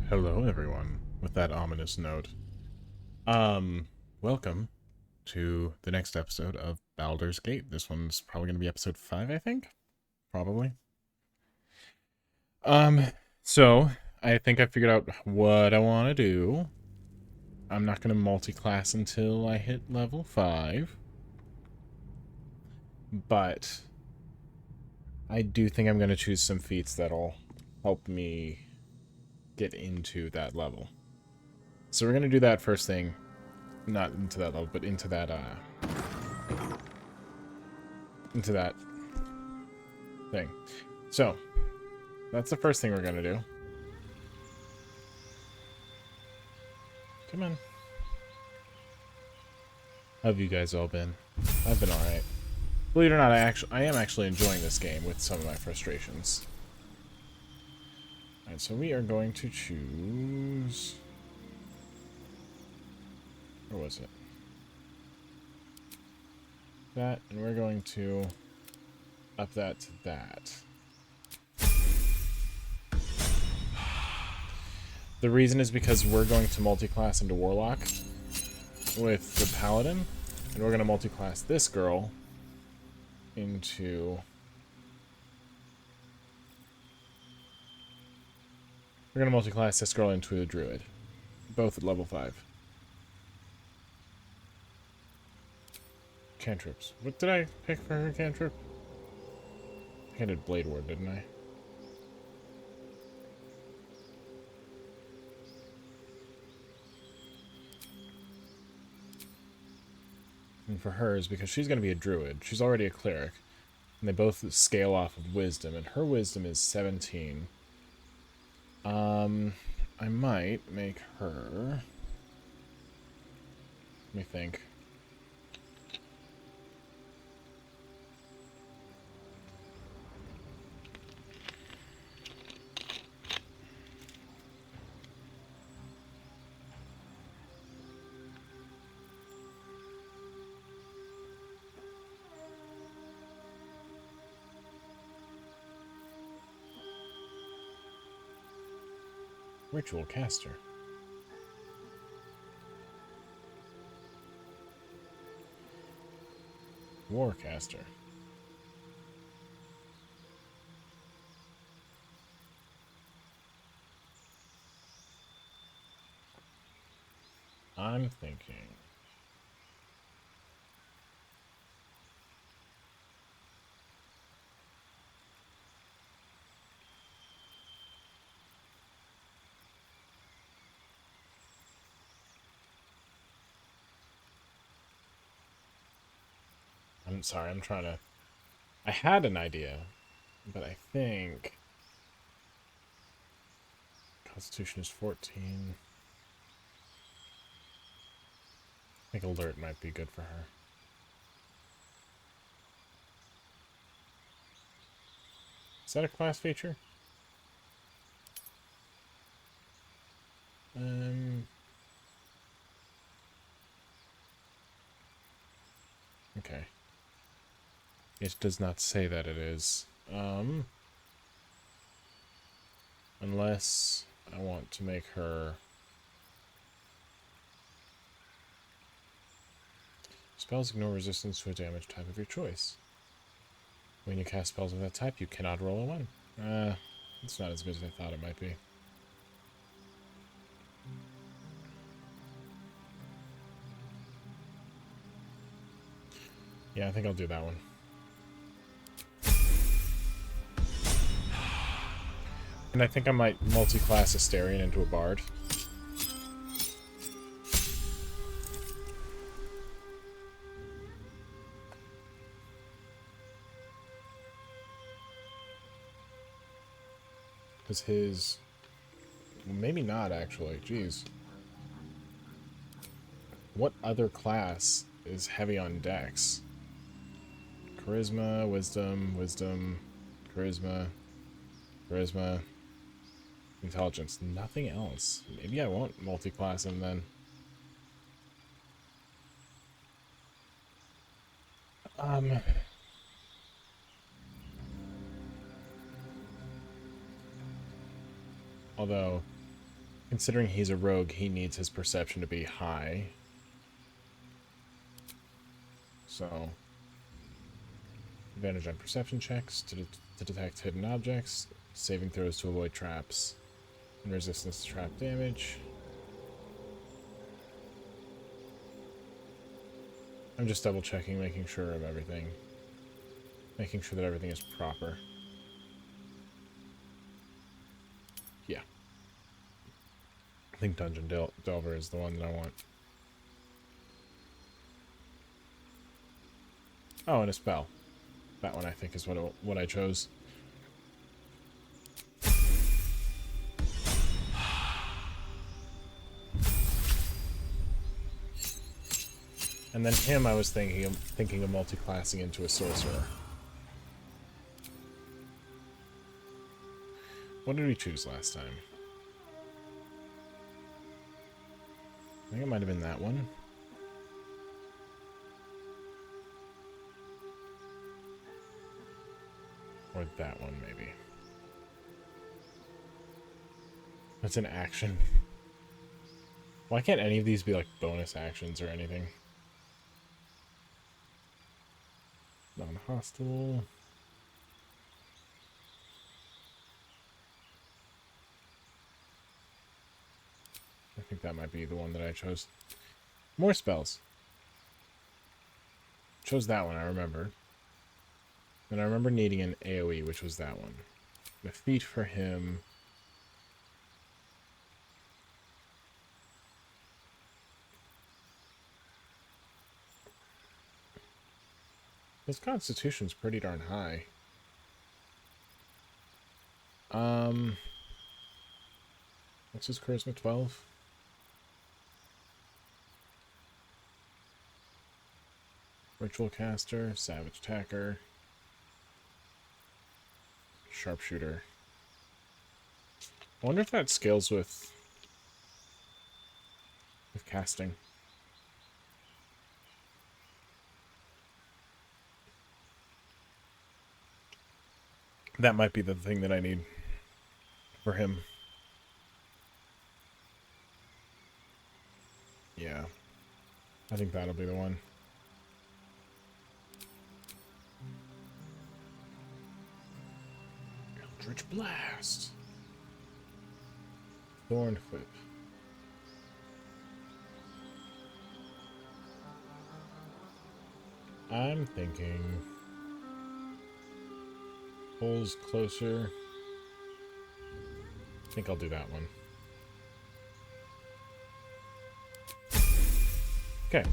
Hello, everyone. With that ominous note, um, welcome to the next episode of Baldur's Gate. This one's probably going to be episode 5, I think. Probably. Um, so I think I figured out what I want to do. I'm not going to multi-class until I hit level 5, but I do think I'm going to choose some feats that'll help me get into that level. So we're going to do that first thing. Not into that level, but into that thing. So, that's the first thing we're gonna do. Come on. How have you guys all been? I've been alright. Believe it or not, I am actually enjoying this game with some of my frustrations. Alright, so we are going to choose... Where was it? That, and we're going to up that to that. The reason is because we're going to multi-class into Warlock with the Paladin, and we're going to multi-class this girl into... We're going to multi-class this girl into a Druid, both at level 5. Cantrips. What did I pick for her cantrip? I think I did Blade Ward, didn't I? And for hers, because she's going to be a druid, she's already a cleric, and they both scale off of wisdom, and her wisdom is 17. I might make her... Let me think. Ritual caster. Warcaster. I'm thinking... I'm sorry, I'm trying to... I had an idea, but I think... Constitution is 14. I think Alert might be good for her. Is that a class feature? Okay. It does not say that it is. Unless I want to make her... Spells ignore resistance to a damage type of your choice. When you cast spells of that type, you cannot roll a 1. It's not as good as I thought it might be. Yeah, I think I'll do that one. And I think I might multi-class Astarion into a Bard. Because his... Maybe not, actually. Jeez. What other class is heavy on dex? Charisma, wisdom, wisdom, charisma, charisma, intelligence. Nothing else. Maybe I won't multi-class him then. Although, Considering he's a rogue, he needs his perception to be high. So, advantage on perception checks to detect hidden objects, saving throws to avoid traps, and resistance to trap damage. I'm just double checking, making sure of everything. Making sure that everything is proper. Yeah. I think Dungeon Delver is the one that I want. Oh, and a spell. That one I think is what I chose. And then him I was thinking of multi-classing into a sorcerer. What did we choose last time? I think it might have been that one. Or that one, maybe. That's an action. Why can't any of these be like bonus actions or anything? Non-hostile. I think that might be the one that I chose. More spells. Chose that one, I remember. And I remember needing an AoE, which was that one. The feat for him. His constitution's pretty darn high. What's his charisma? 12? Ritual caster, savage attacker, sharpshooter. I wonder if that scales with casting. That might be the thing that I need for him. Yeah. I think that'll be the one. Eldritch Blast. Thorn Whip. I'm thinking pulls closer. I think I'll do that one. Okay.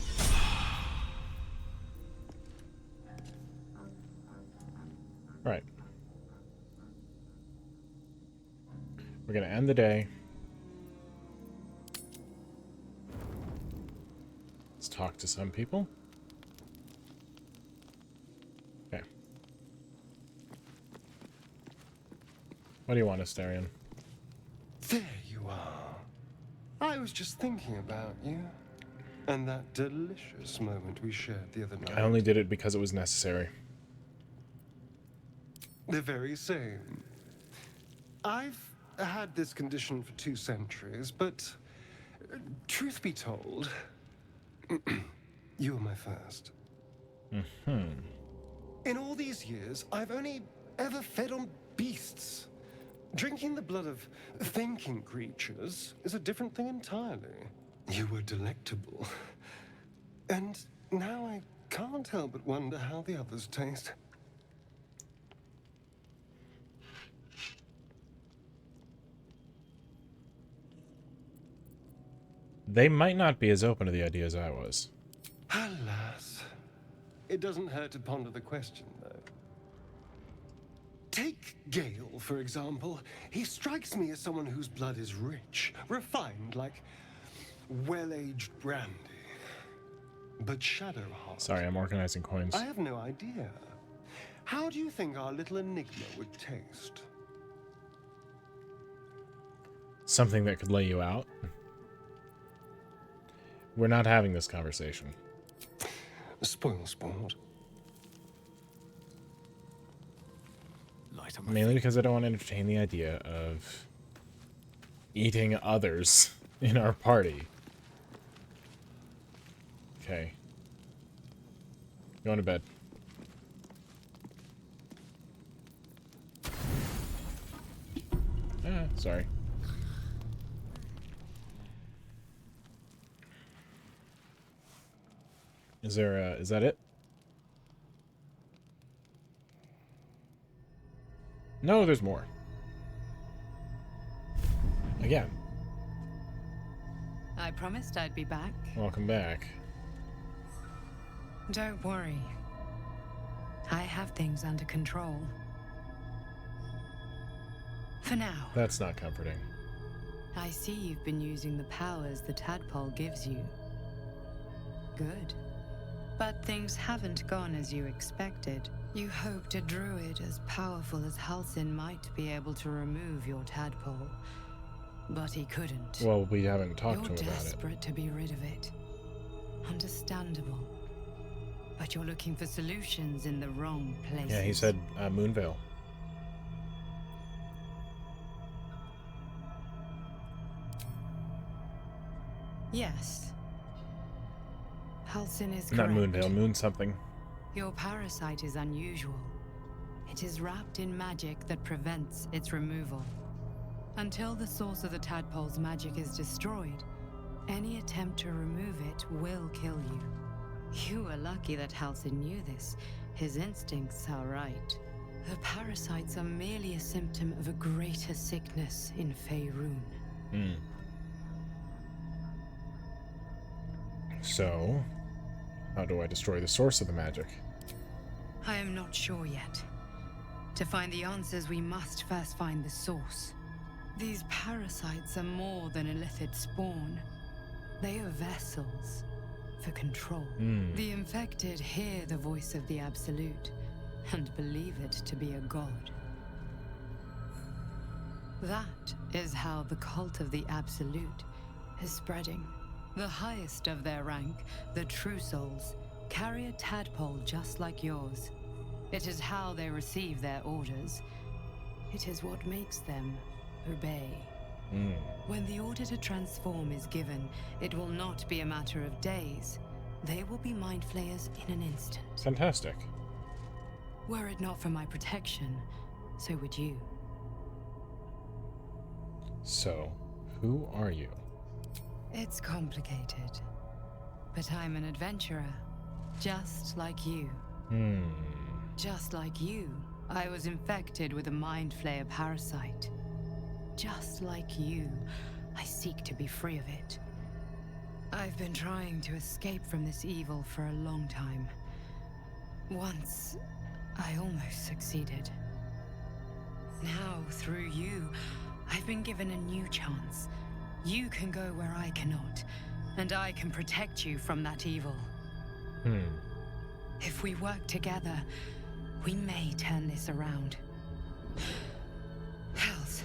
Right. We're gonna end the day. Let's talk to some people. Okay. What do you want, Asterion? There you are. I was just thinking about you. And that delicious moment we shared the other night. I only did it because it was necessary. The very same. I've had this condition for 2 centuries, but truth be told, you were my first. In all these years, I've only ever fed on beasts. Drinking the blood of thinking creatures is a different thing entirely. You were delectable. And now I can't help but wonder how the others taste. They might not be as open to the idea as I was. Alas. It doesn't hurt to ponder the question, though. Take Gale, for example. He strikes me as someone whose blood is rich, refined, like well-aged brandy. But Shadowheart... Sorry, I'm organizing coins. I have no idea. How do you think our little enigma would taste? Something that could lay you out? We're not having this conversation. Spoil sport. Mainly because I don't want to entertain the idea of eating others in our party. Okay. Going to bed. Sorry. Is that it? No, there's more. Again. I promised I'd be back. Welcome back. Don't worry. I have things under control. For now. That's not comforting. I see you've been using the powers the tadpole gives you. Good. But things haven't gone as you expected. You hoped a druid as powerful as Halsin might be able to remove your tadpole. But he couldn't. Well, we haven't talked to You're him about it. desperate to be rid of it. Understandable. But you're looking for solutions in the wrong places. Yeah, he said Moonvale. Yes. Halsin is Not correct. Moonvale, Moon something. Your parasite is unusual. It is wrapped in magic that prevents its removal. Until the source of the tadpole's magic is destroyed, any attempt to remove it will kill you. You were lucky that Halsin knew this. His instincts are right. The parasites are merely a symptom of a greater sickness in Faerun. So, how do I destroy the source of the magic? I am not sure yet. To find the answers, we must first find the source. These parasites are more than a lithid spawn. They are vessels for control. The infected hear the voice of the Absolute and believe it to be a god. That is how the cult of the Absolute is spreading. The highest of their rank, the True Souls, carry a tadpole just like yours. It is how they receive their orders. It is what makes them obey. When the order to transform is given, it will not be a matter of days. They will be mind flayers in an instant. Fantastic. Were it not for my protection, so would you. So, who are you? It's complicated, but I'm an adventurer, just like you. Just like you, I was infected with a mind flayer parasite. Just like you, I seek to be free of it. I've been trying to escape from this evil for a long time. Once, I almost succeeded. Now, through you, I've been given a new chance. You can go where I cannot, and I can protect you from that evil. If we work together, we may turn this around. Hells,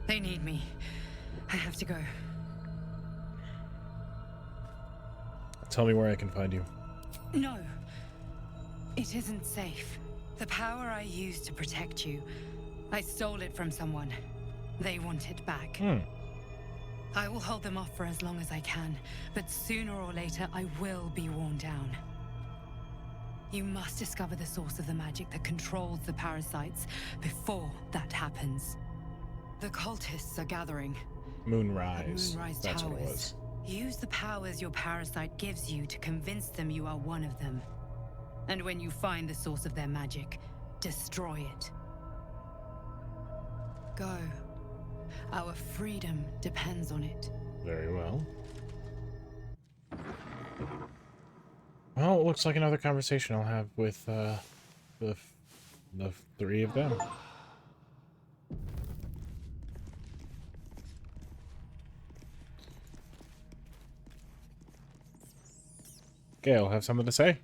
they need me. I have to go. Tell me where I can find you. No. It isn't safe. The power I used to protect you, I stole it from someone. They want it back. I will hold them off for as long as I can, but sooner or later I will be worn down. You must discover the source of the magic that controls the parasites before that happens. The cultists are gathering. Moonrise. Moonrise That's Towers. what it was. Use the powers your parasite gives you to convince them you are one of them. And when you find the source of their magic, destroy it. Go. Our freedom depends on it. Very well. Well, it looks like another conversation I'll have with the three of them. Gale, have something to say?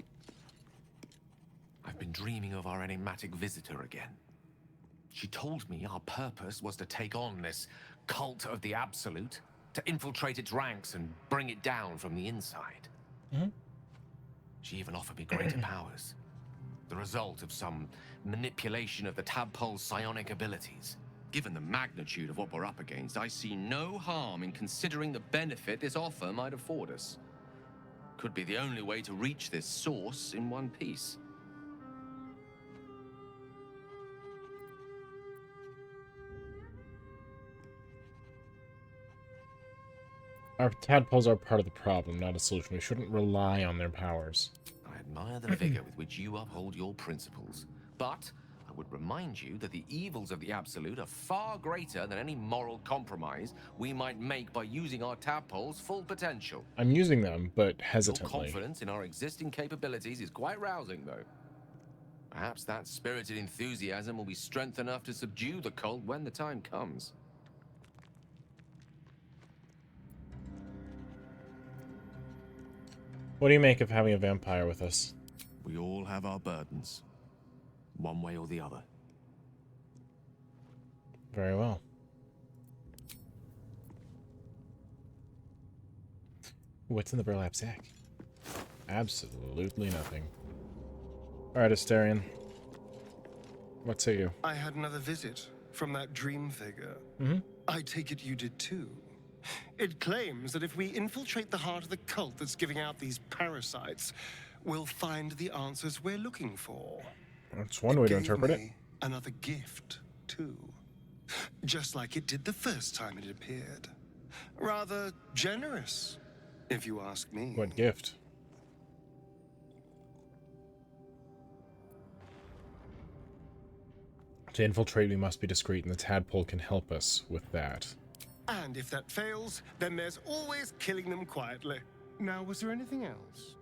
I've been dreaming of our enigmatic visitor again. She told me our purpose was to take on this cult of the Absolute, to infiltrate its ranks and bring it down from the inside. She even offered me greater powers, the result of some manipulation of the tadpole's psionic abilities. Given the magnitude of what we're up against, I see no harm in considering the benefit this offer might afford us. Could be the only way to reach this source in one piece. Our tadpoles are part of the problem, not a solution. We shouldn't rely on their powers. I admire the vigor with which you uphold your principles, but I would remind you that the evils of the Absolute are far greater than any moral compromise we might make by using our tadpoles' full potential. I'm using them, but Your hesitantly. confidence in our existing capabilities is quite rousing, though. Perhaps that spirited enthusiasm will be strength enough to subdue the cult when the time comes. What do you make of having a vampire with us? We all have our burdens, one way or the other. Very well. What's in the burlap sack? Absolutely nothing. Alright, Asterion. What say you? I had another visit from that dream figure. I take it you did too. It claims that if we infiltrate the heart of the cult that's giving out these parasites, we'll find the answers we're looking for. That's one way to interpret it. Another gift, too. Just like it did the first time it appeared. Rather generous, if you ask me. What gift? To infiltrate, we must be discreet, and the tadpole can help us with that. And if that fails, then there's always killing them quietly. Now, was there anything else?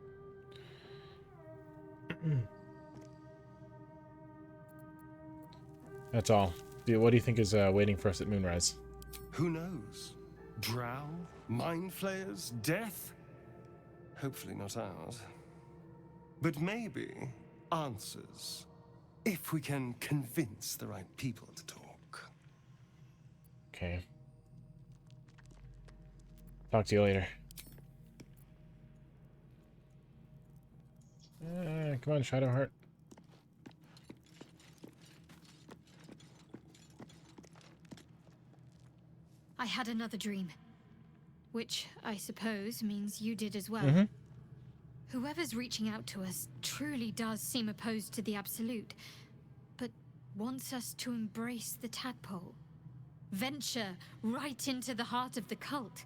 That's all. What do you think is waiting for us at Moonrise? Who knows? Drow? Mind flayers? Death? Hopefully not ours. But maybe answers. If we can convince the right people to talk. Okay. Talk to you later. Come on, Shadowheart. I had another dream. Which, I suppose, means you did as well. Whoever's reaching out to us truly does seem opposed to the Absolute, but wants us to embrace the tadpole. Venture right into the heart of the cult.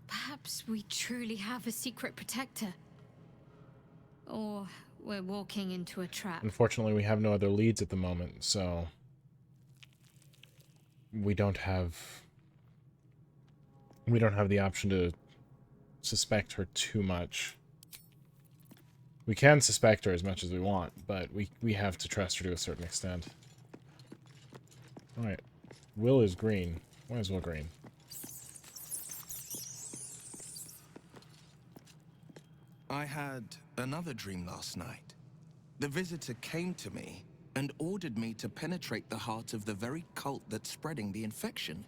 Perhaps we truly have a secret protector. Or we're walking into a trap. Unfortunately, we have no other leads at the moment, so we don't have the option to suspect her too much. We can suspect her as much as we want, but we have to trust her to a certain extent. Alright. Will is green. Why is Will green? I had another dream last night. The visitor came to me and ordered me to penetrate the heart of the very cult that's spreading the infection.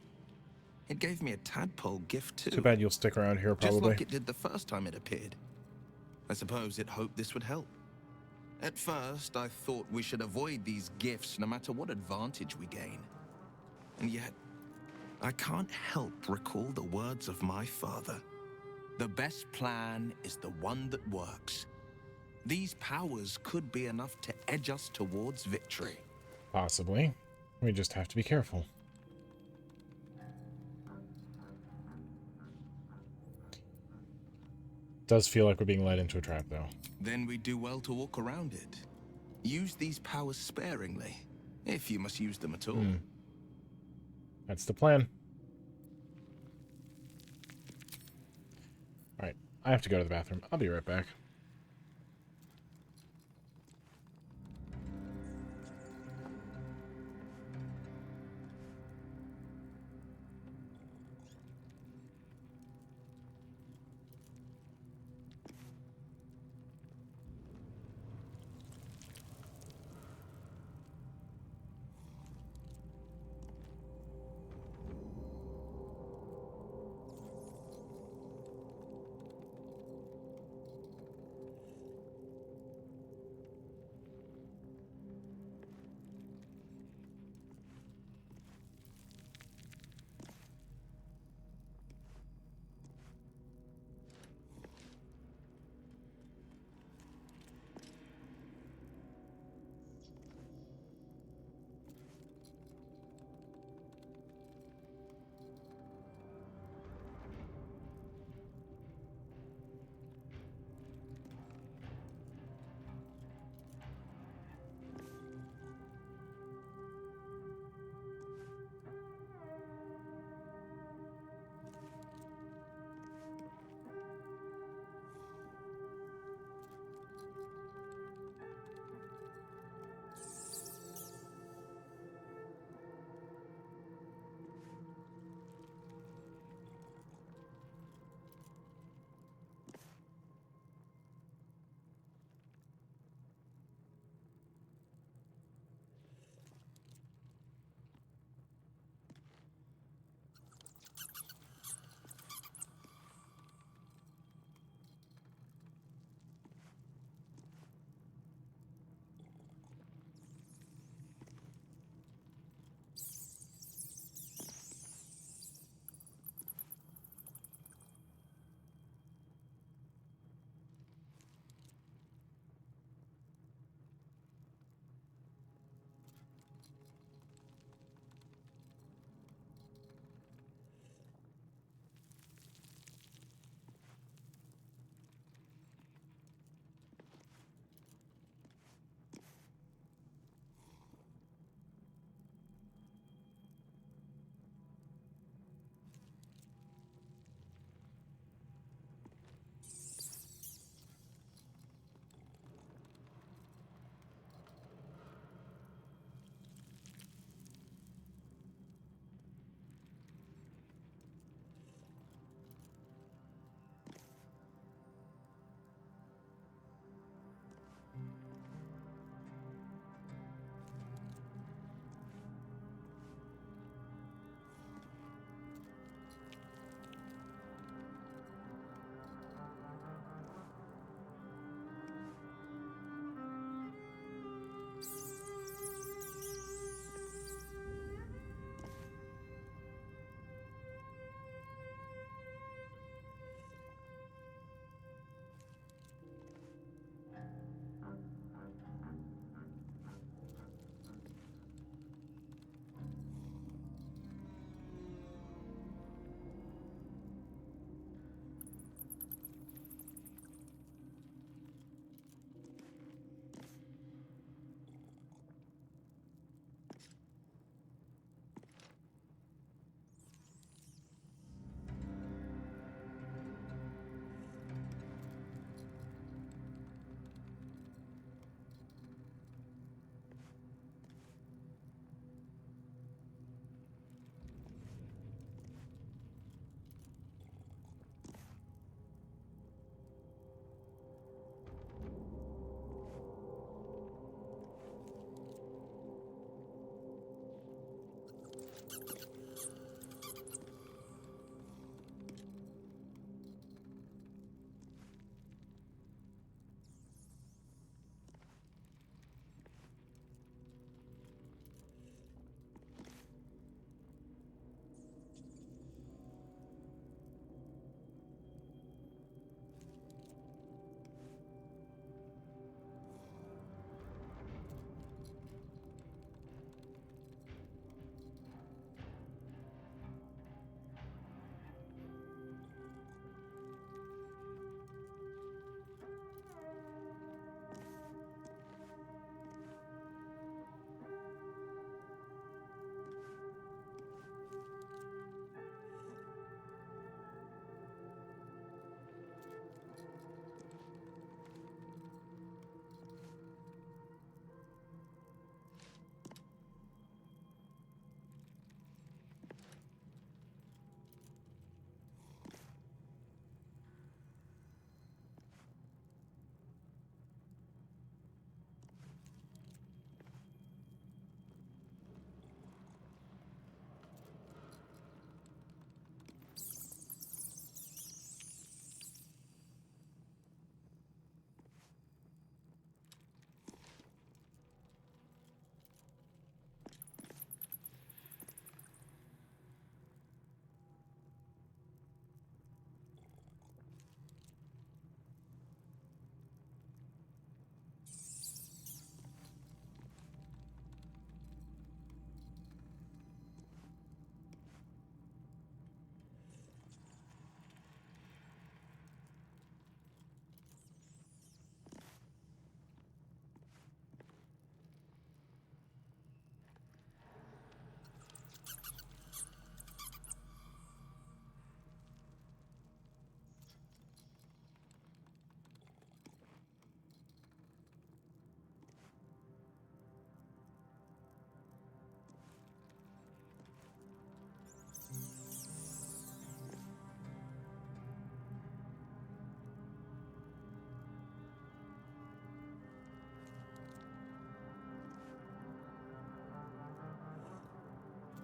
It gave me a tadpole gift too. Too bad you'll stick around here, probably. Just like it did the first time it appeared. I suppose it hoped this would help. At first, I thought we should avoid these gifts no matter what advantage we gain. And yet, I can't help recall the words of my father. The best plan is the one that works. These powers could be enough to edge us towards victory. Possibly. We just have to be careful. Does feel like we're being led into a trap, though. Then we do well to walk around it. Use these powers sparingly, if you must use them at all. That's the plan. Alright, I have to go to the bathroom. I'll be right back.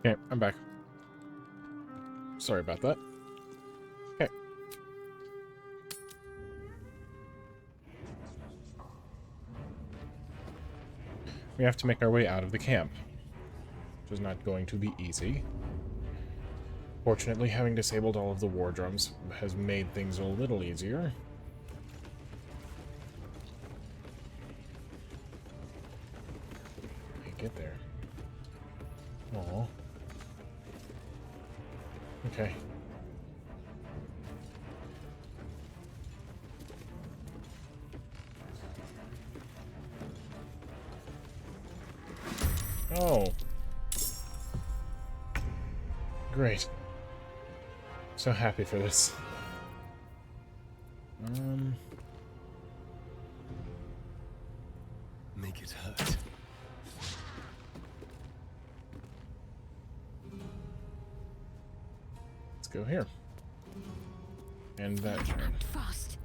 Okay, I'm back. Sorry about that. Okay. We have to make our way out of the camp, which is not going to be easy. Fortunately, having disabled all of the war drums has made things a little easier. Get there. Aww. Okay. Oh. Great. So happy for this. Make it hurt. Let's go here. And that turn. Fast.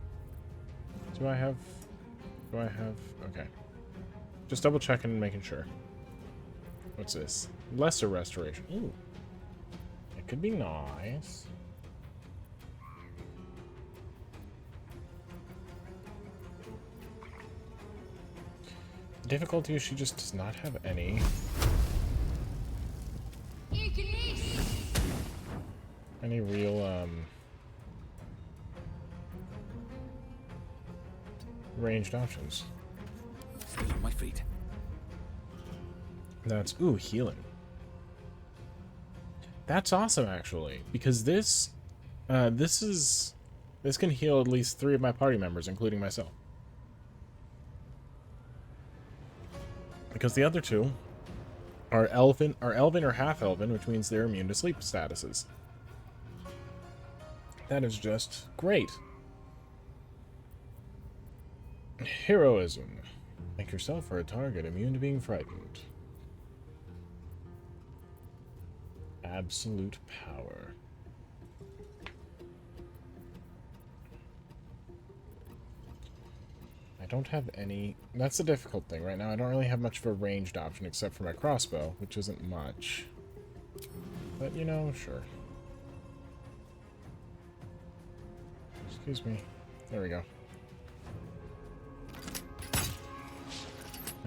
Do I have... Okay. Just double checking and making sure. What's this? Lesser restoration. Ooh. It could be nice. The difficulty is she just does not have any. Any real, ranged options. Stay on my feet. That's, ooh, healing. That's awesome, actually, because this can heal at least 3 of my party members, including myself. Because the other 2 are elven or half-elven, which means they're immune to sleep statuses. That is just great. Heroism. Make yourself or a target immune to being frightened. Absolute power. I don't have any... That's the difficult thing right now. I don't really have much of a ranged option except for my crossbow, which isn't much. But, you know, sure. Excuse me. There we go.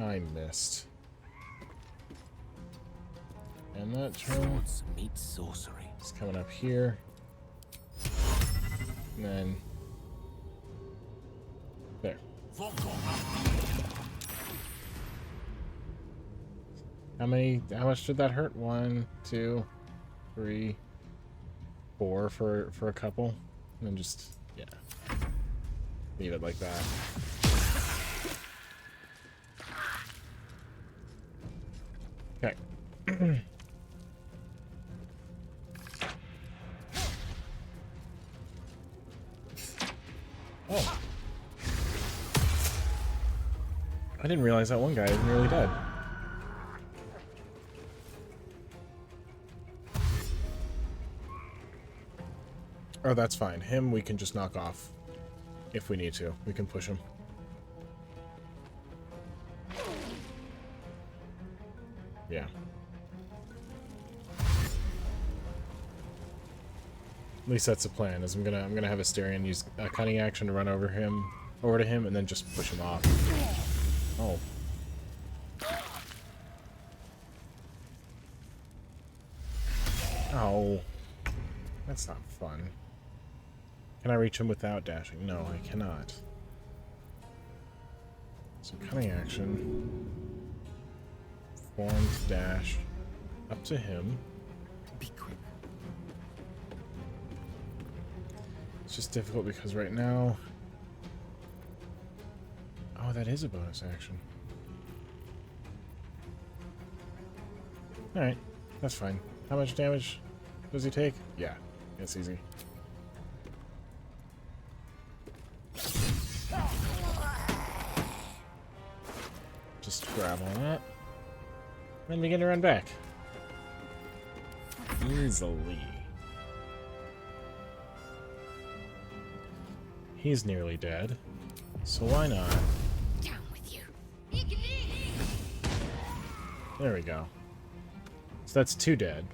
I missed. And that turn... Swords meet sorcery. It's coming up here. And then... There. How much did that hurt? 1, 2, 3, 4 for a couple? And then just, yeah. Leave it like that. Okay. Oh. I didn't realize that one guy is nearly dead. Oh, that's fine. Him we can just knock off if we need to. We can push him. Yeah. At least that's the plan. Is I'm gonna have Asterion use a cunning action to run over to him, and then just push him off. Oh. Oh. That's not fun. Can I reach him without dashing? No, I cannot. So cunning action. Form dash up to him. Be quick. It's just difficult because right now... Oh, that is a bonus action. Alright, that's fine. How much damage does he take? Yeah, it's easy. Just grab on that. Then begin to run back. Easily. He's nearly dead, so why not? Down with you. There we go. So that's 2 dead.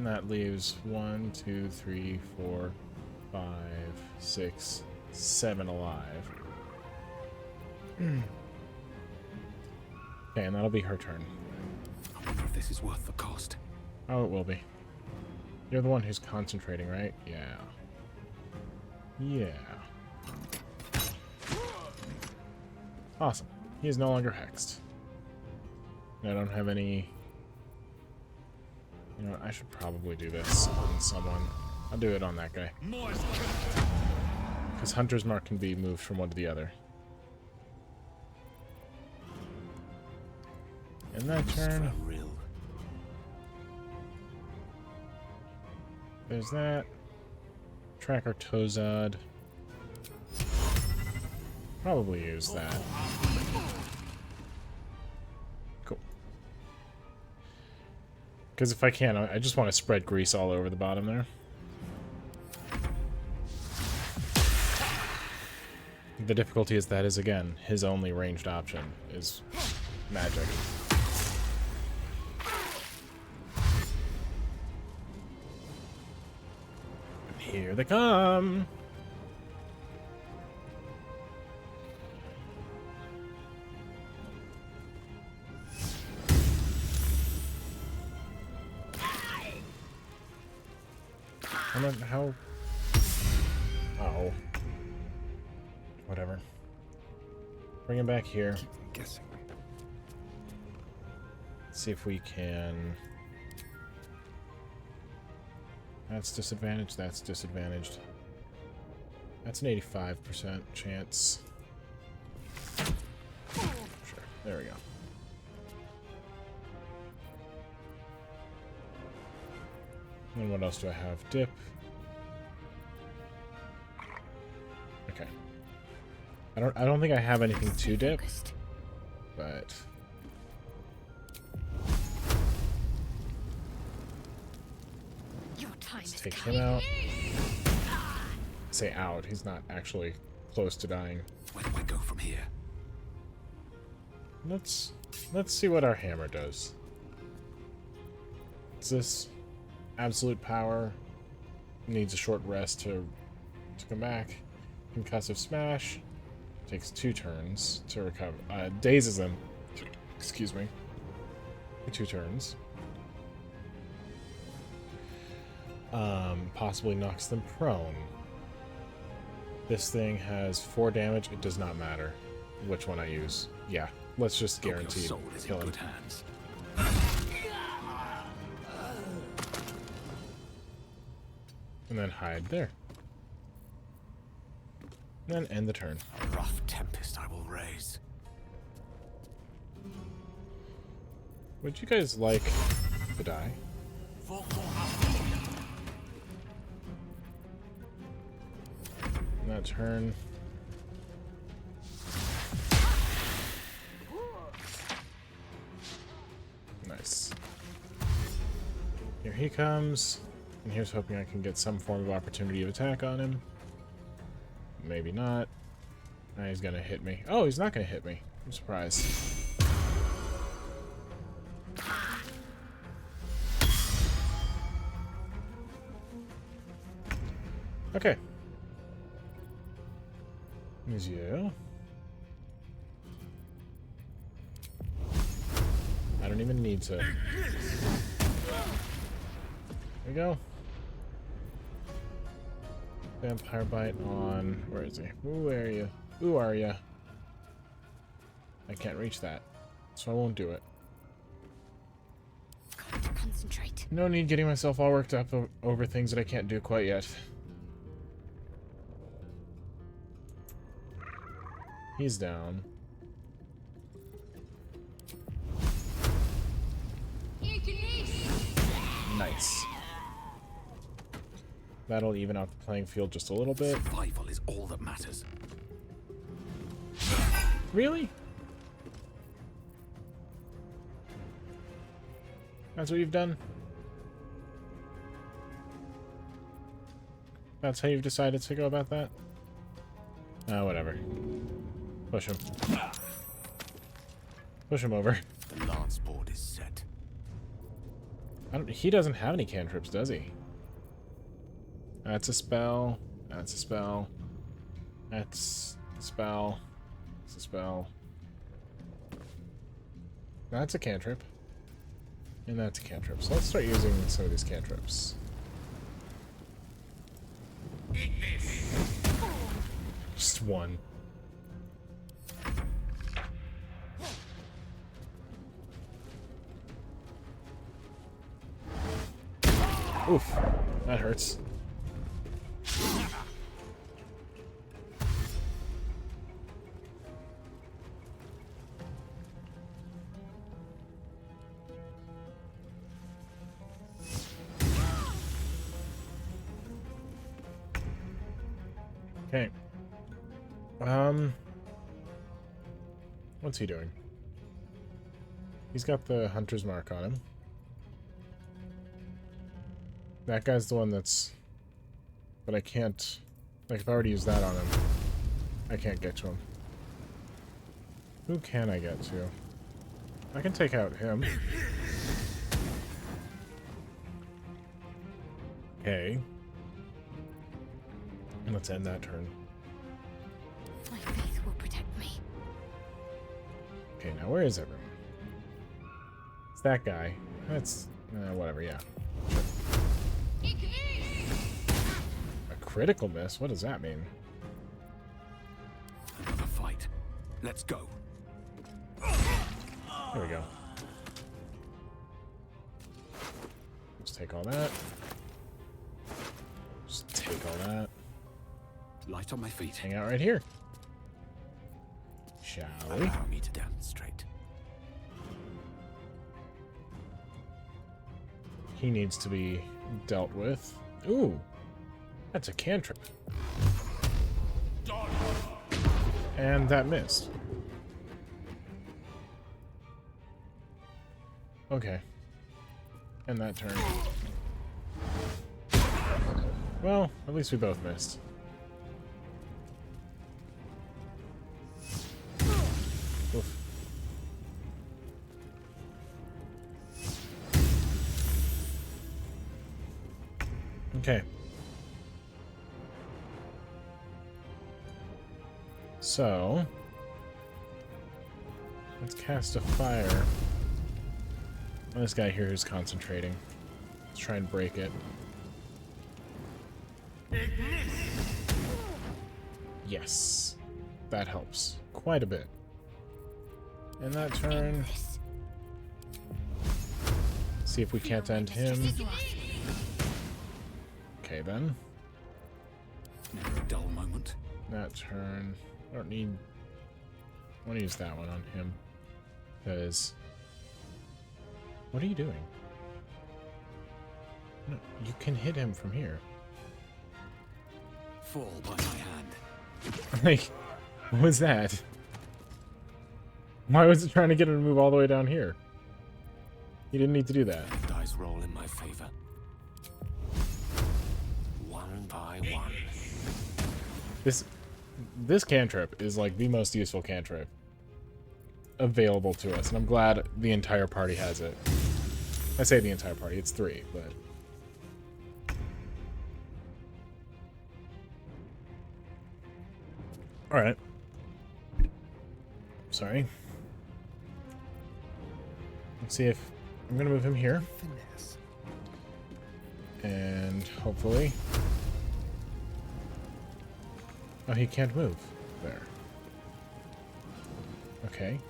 And that leaves 1, 2, 3, 4, 5, 6, 7 alive. Okay, and that'll be her turn. I wonder if this is worth the cost. Oh, it will be. You're the one who's concentrating, right? Yeah. Yeah. Awesome. He is no longer hexed. I don't have any... You know what, I should probably do this on someone. I'll do it on that guy. Because Hunter's Mark can be moved from one to the other. In that turn... There's that. Tracker Tozad. Probably use that. Cool. Because if I can, I just want to spread grease all over the bottom there. The difficulty is that is, again, his only ranged option is magic. Here they come! How... Oh. Whatever. Bring him back here. Keep them guessing. See if we can... That's disadvantaged, that's disadvantaged. That's an 85% chance. Sure, there we go. And what else do I have? Dip. Okay. I don't think I have anything to dip, but let's take him out. I say out, he's not actually close to dying. Where do I go from here? Let's see what our hammer does. Is this absolute power? Needs a short rest to come back. Concussive smash. Takes 2 turns to recover. Dazes them. Excuse me. 2 turns. Possibly knocks them prone. This thing has 4 damage. It does not matter which one I use. Yeah, let's just guarantee kill him. Hands. And then hide there. And then end the turn. A rough tempest I will raise. Would you guys like to die? In that turn. Nice. Here he comes. And here's hoping I can get some form of opportunity of attack on him. Maybe not. Now he's gonna hit me. Oh, he's not gonna hit me. I'm surprised. Okay. Is you. I don't even need to. There we go. Vampire Bite on... Where is he? Who are you? Who are you? I can't reach that, so I won't do it. Got to concentrate. No need getting myself all worked up over things that I can't do quite yet. He's down. Nice. That'll even out the playing field just a little bit. Survival is all that matters. Really? That's what you've done? That's how you've decided to go about that? Whatever. Push him. Push him over. The lance board is set. He doesn't have any cantrips, does he? That's a spell. That's a spell. That's a spell. That's a spell. That's a cantrip. And that's a cantrip. So let's start using some of these cantrips. Just one. Oof. That hurts. Okay. What's he doing? He's got the hunter's mark on him. That guy's the one that's... But I can't... Like, if I already used that on him, I can't get to him. Who can I get to? I can take out him. Okay. Let's end that turn. My faith will protect me. Okay, now where is everyone? It's that guy. That's... whatever, yeah. Sure. A critical miss? What does that mean? Another fight. Let's go. There we go. Just take all that. Just take all that. Light on my feet. Hang out right here. Shall we? Allow me to demonstrate. He needs to be dealt with. Ooh, that's a cantrip. And that missed. Okay. And that turn. Well, at least we both missed. Oof. Okay. So, let's cast a fire on this guy here who's concentrating. Let's try and break it. Yes. That helps. Quite a bit. And that turn... See if we can't end him. Okay, then. Never a dull moment. That turn... I don't need... I want to use that one on him. Because... What are you doing? No, you can hit him from here. Fall by my hand. Like, what was that? Why was it trying to get him to move all the way down here? He didn't need to do that. Dice roll in my favor. One by one. This cantrip is like the most useful cantrip available to us, and I'm glad the entire party has it. I say the entire party, it's 3, but... Alright. Sorry. Let's see if... I'm gonna move him here. Finesse. And hopefully... Oh, he can't move. There. Okay.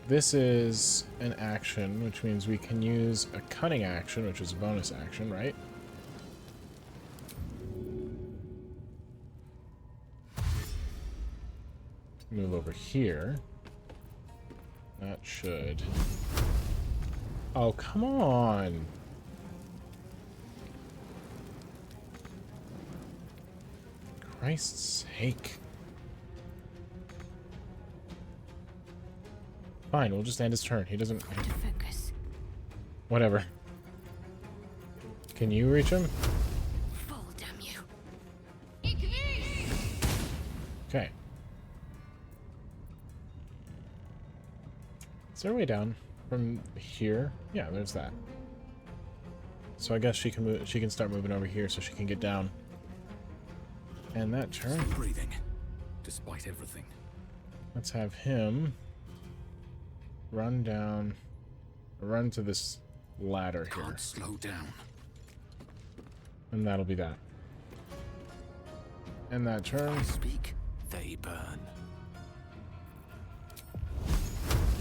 This is an action, which means we can use a cunning action, which is a bonus action, right? Move over here. That should... Oh, come on! Christ's sake. Fine, we'll just end his turn. He doesn't... Focus. Whatever. Can you reach him? Fall, damn you. Okay. Is there a way down from here? Yeah, there's that. So I guess she can move, she can start moving over here so she can get down. And that turn, Still breathing, despite everything. let's have him run down, run to this ladder here. Can't slow down. And that'll be that. And that turn, I speak, they burn.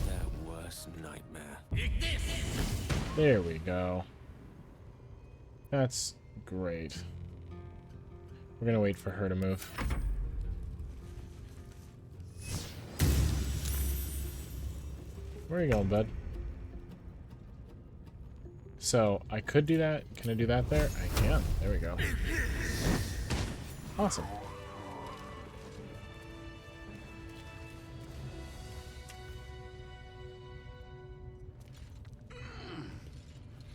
Their worst nightmare. there we go. That's great. We're gonna wait for her to move. Where are you going, bud? So, I could do that. Can I do that there? I can. There we go. Awesome.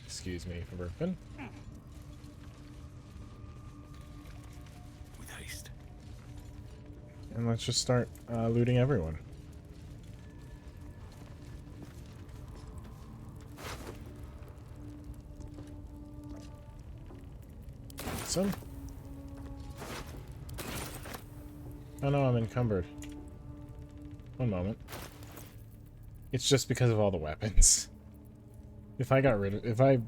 Excuse me for burping. With haste. And let's just start looting everyone. Awesome. Oh no, I'm encumbered. One moment. It's just because of all the weapons. If I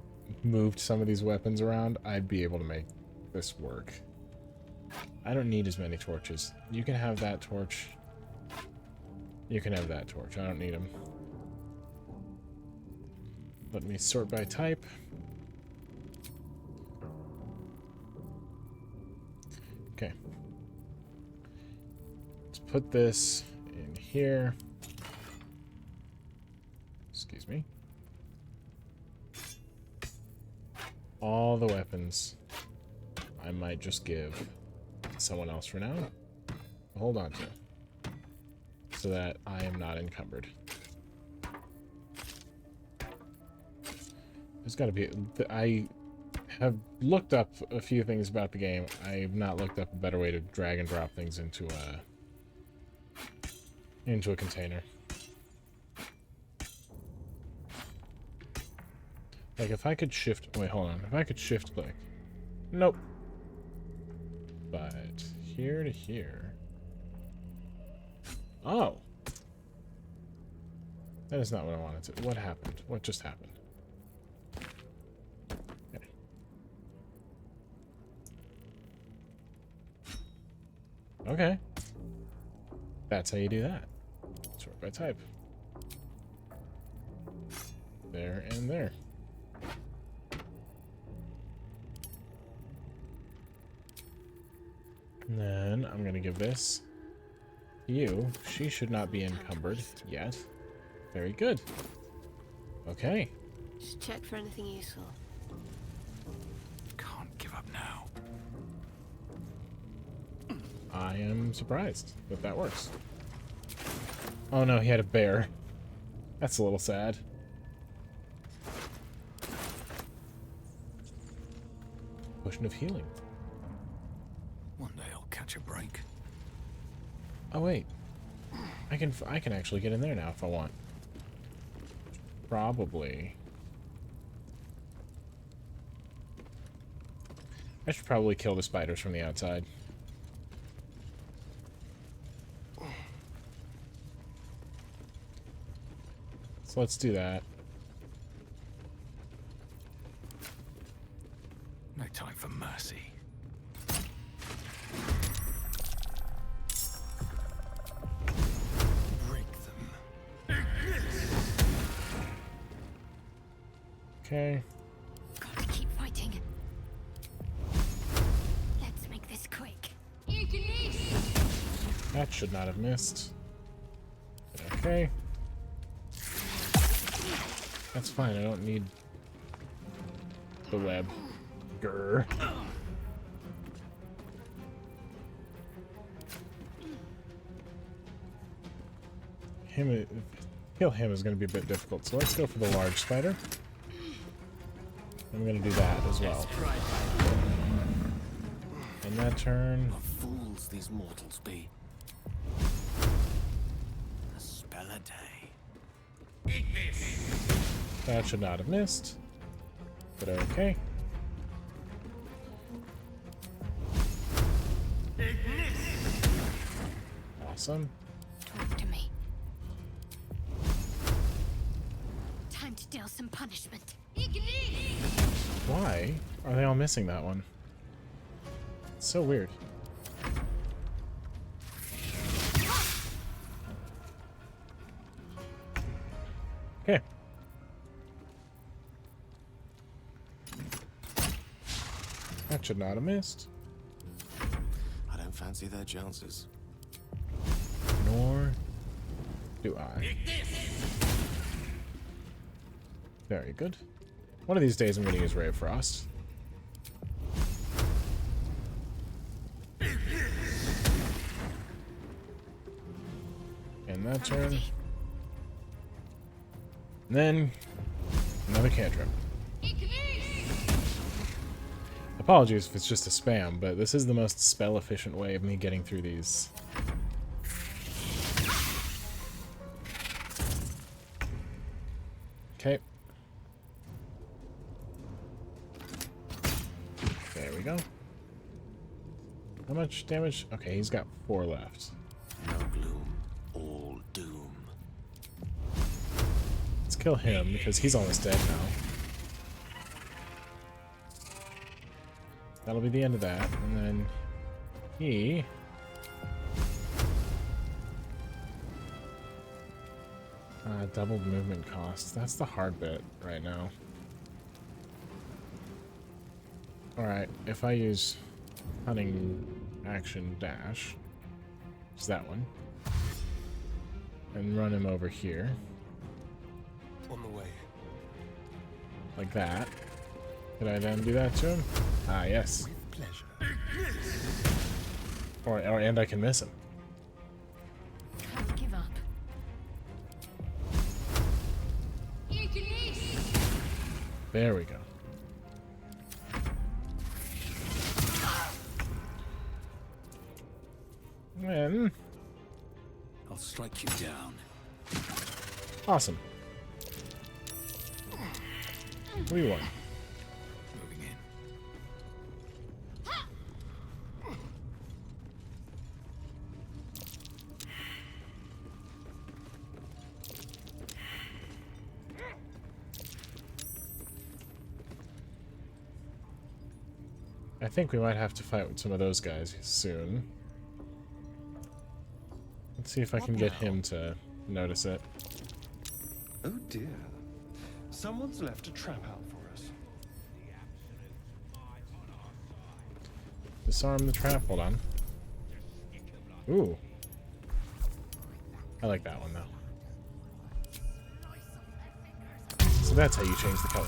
moved some of these weapons around, I'd be able to make this work. I don't need as many torches. You can have that torch. You can have that torch. I don't need them. Let me sort by type. Okay. Let's put this in here. Excuse me. All the weapons I might just give someone else for now. Hold on to. So that I am not encumbered. There's gotta be... I have looked up a few things about the game. I have not looked up a better way to drag and drop things into a container. Like if I could shift... Wait, hold on. If I could shift click. Nope. But here to here. Oh. That is not what I wanted to... What happened? What just happened? Okay. Okay. That's how you do that. Sort by type. There and there. And then I'm going to give this to you. She should not be encumbered yet. Very good. Okay. Just check for anything useful. Can't give up now. I am surprised that that works. Oh no, he had a bear. That's a little sad. Potion of healing. One day I'll catch a break. Oh wait, I can actually get in there now if I want. Probably. I should probably kill the spiders from the outside. So let's do that. No time for mercy. Break them. Okay. Gotta keep fighting. Let's make this quick. That should not have missed. Okay. That's fine, I don't need the web. Grr. Kill him is going to be a bit difficult, so let's go for the large spider. I'm going to do that as well. And that turn... What fools these mortals be. A spell a day. That should not have missed. But okay. Awesome. Talk to me. Time to deal some punishment. Why are they all missing that one? It's so weird. Okay. That should not have missed. I don't fancy their chances. Nor do I. Very good. One of these days I'm going to use Ray of Frost. And that turn. And then another cantrip. Apologies if it's just a spam, but this is the most spell-efficient way of me getting through these. Okay. There we go. How much damage? Okay, he's got 4 left. No gloom, all doom. Let's kill him because he's almost dead now. That'll be the end of that, and then he... doubled movement cost. That's the hard bit right now. Alright, if I use hunting action dash, it's that one, and run him over here. On the way. Like that. Did I then do that to him? Ah, yes. With pleasure. And I can miss him. Can't give up. There we go. And I'll strike you down. awesome. We won. Moving in. I think we might have to fight with some of those guys soon. Let's see if I can get him to notice it. Oh dear. Someone's left a trap out for us. Disarm the trap. Hold on. Ooh. I like that one, though. So that's how you change the color.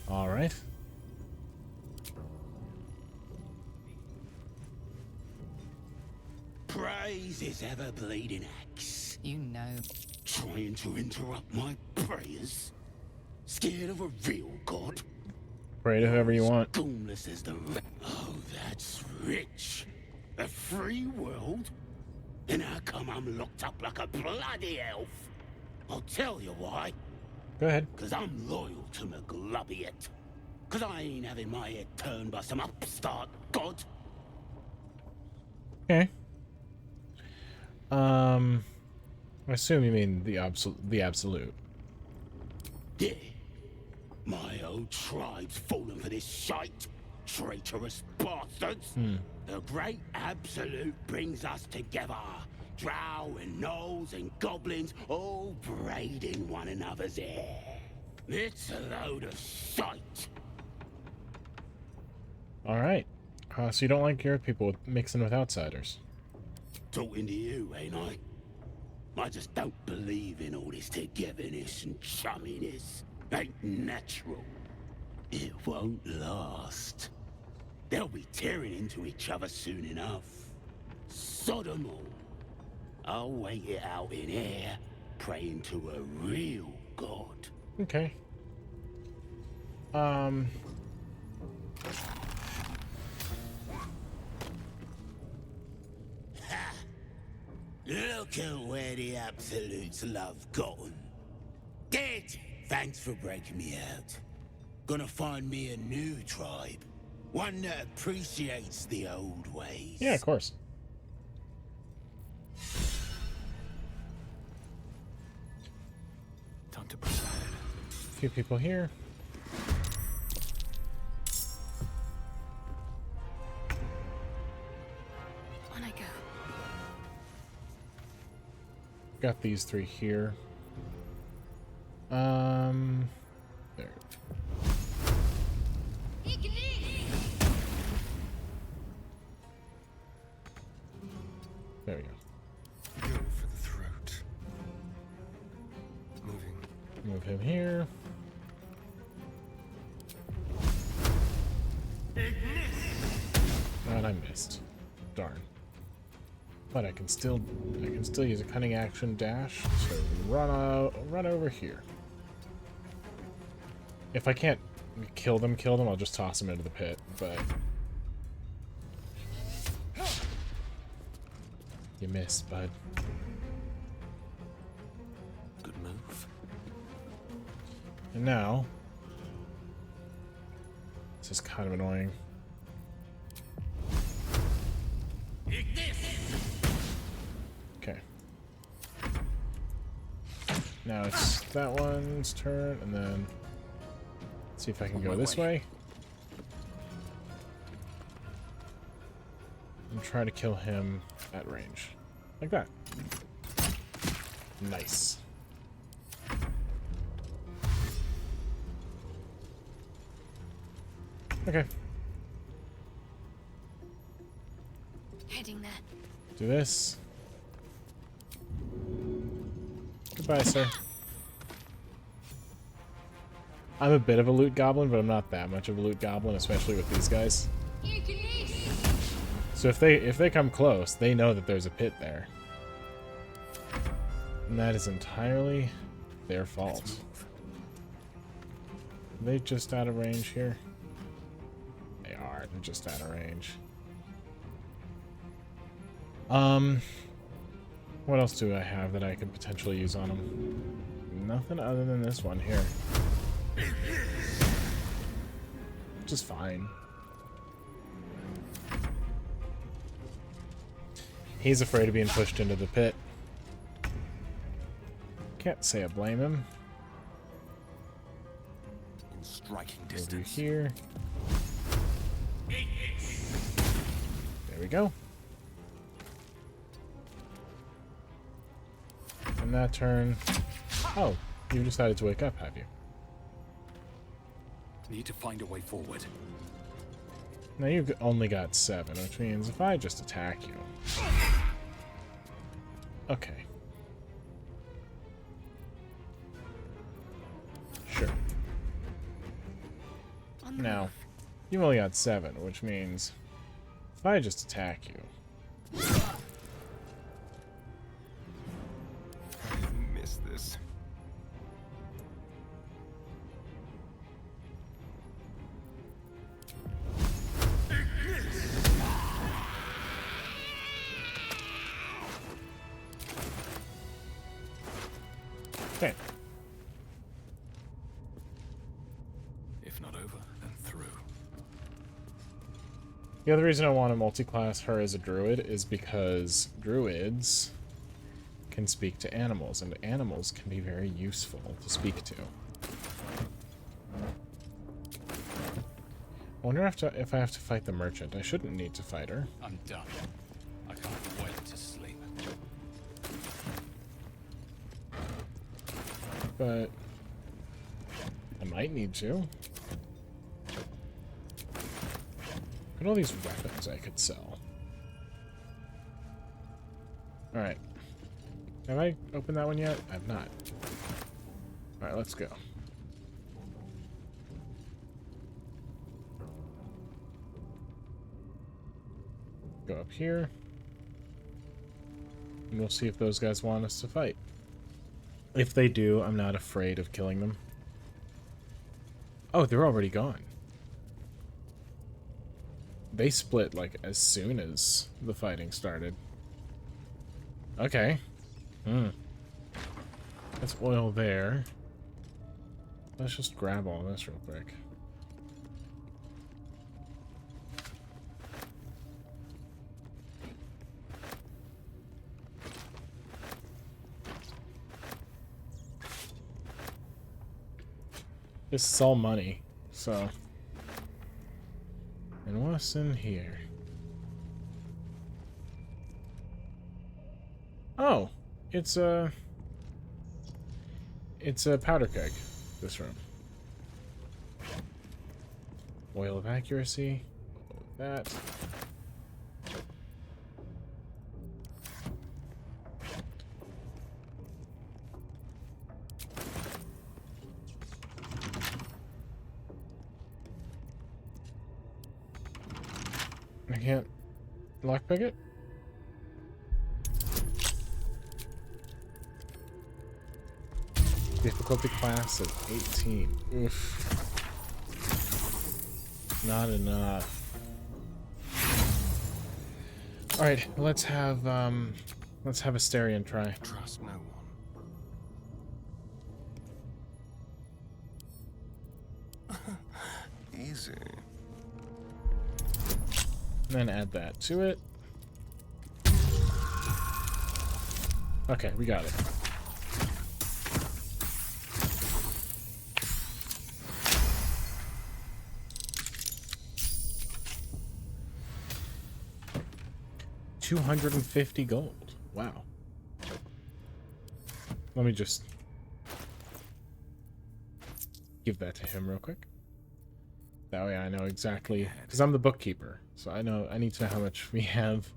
Alright. Praise his ever-bleeding axe. You know. Trying to interrupt my prayers? Scared of a real god? Pray to whoever you want. Scornless as the Oh, that's rich. A free world? And how come I'm locked up like a bloody elf? I'll tell you why. Go ahead. Because I'm loyal to McGlubbiet. Because I ain't having my head turned by some upstart god. Okay. I assume you mean the absolute. Yeah. My old tribe's fallen for this shite. Traitorous bastards. The great absolute brings us together. Drow and gnolls and goblins all braiding one another's hair. It's a load of shite. Alright. So you don't like your people mixing with outsiders? Talking to you, ain't I? I just don't believe in all this togetherness and chumminess. Ain't natural. It won't last. They'll be tearing into each other soon enough. Sodom all. I'll wait it out in air, praying to a real god. Okay. Look at where the Absolutes love gotten. Dead! Thanks for breaking me out. Gonna find me a new tribe. One that appreciates the old ways. Yeah, of course. Time to press ahead. A few people here. On I go. Got these 3 here. There. There we go. Go for the throat. Moving. Move him here. And I missed. Darn. But I can still use a cunning action dash to run over here. If I can't kill them, I'll just toss them into the pit, but you missed, bud. Good move. And now, this is kind of annoying. Okay. Now it's that one's turn, and then see if I can go this way. And try to kill him at range. Like that. Nice. Okay. Heading there. Do this. Goodbye, sir. I'm a bit of a loot goblin, but I'm not that much of a loot goblin, especially with these guys. So if they come close, they know that there's a pit there. And that is entirely their fault. Are they just out of range here? They are. They're just out of range. What else do I have that I could potentially use on them? Nothing other than this one here. Which is fine. He's afraid of being pushed into the pit. Can't say I blame him. In striking We'll do distance. here. There we go. And that turn... Oh, you decided to wake up, have you? Need to find a way forward. Now you've only got 7, which means if I just attack you... Okay. Sure. Now, you've only got 7, which means if I just attack you... Miss this. Okay. If not over, then through. The other reason I want to multi-class her as a druid is because druids can speak to animals, and animals can be very useful to speak to. I wonder if I have to fight the merchant. I shouldn't need to fight her. I'm done. I can't wait to sleep. But I might need to. Look at all these weapons I could sell. Alright. Have I opened that one yet? I've not. Alright, let's go. Go up here. And we'll see if those guys want us to fight. If they do, I'm not afraid of killing them. Oh, they're already gone. They split, like, as soon as the fighting started. Okay. Let's oil there. Let's just grab all this real quick. This is all money, so. And what's in here? Oh, it's a powder keg. This room. Oil of accuracy. That. I can't lockpick it? Difficulty class of 18. Oof. Not enough. Alright, let's have Asterion try. Trust no one. Easy. And then add that to it. Okay, we got it. $250 gold. Wow. Let me just give that to him real quick. That way I know exactly, because I'm the bookkeeper, so I need to know how much we have.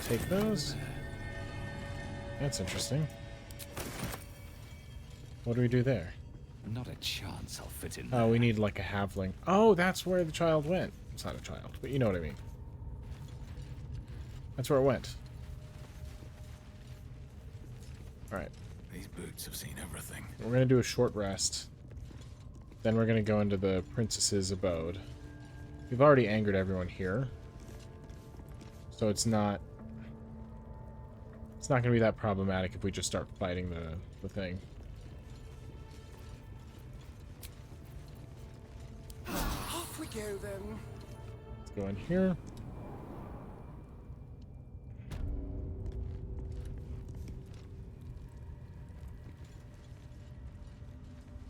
Take those. That's interesting. What do we do there? Not a chance I'll fit in. Oh, we need like a halfling. Oh, that's where the child went. It's not a child, but you know what I mean. That's where it went. Alright. These boots have seen everything. We're going to do a short rest. Then we're going to go into the princess's abode. We've already angered everyone here. So it's not going to be that problematic if we just start fighting the thing. Off we go then. Let's go in here.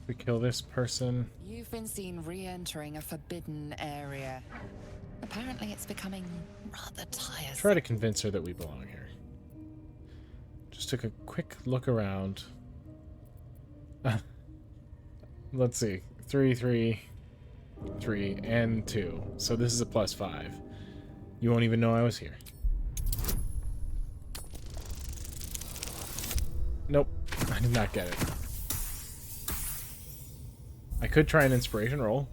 We kill this person. You've been seen re-entering a forbidden area. Apparently it's becoming rather tiresome. Try to convince her that we belong here. Just took a quick look around. Let's see. 3, 3, 3, and 2. So this is a +5. You won't even know I was here. Nope. I did not get it. I could try an inspiration roll.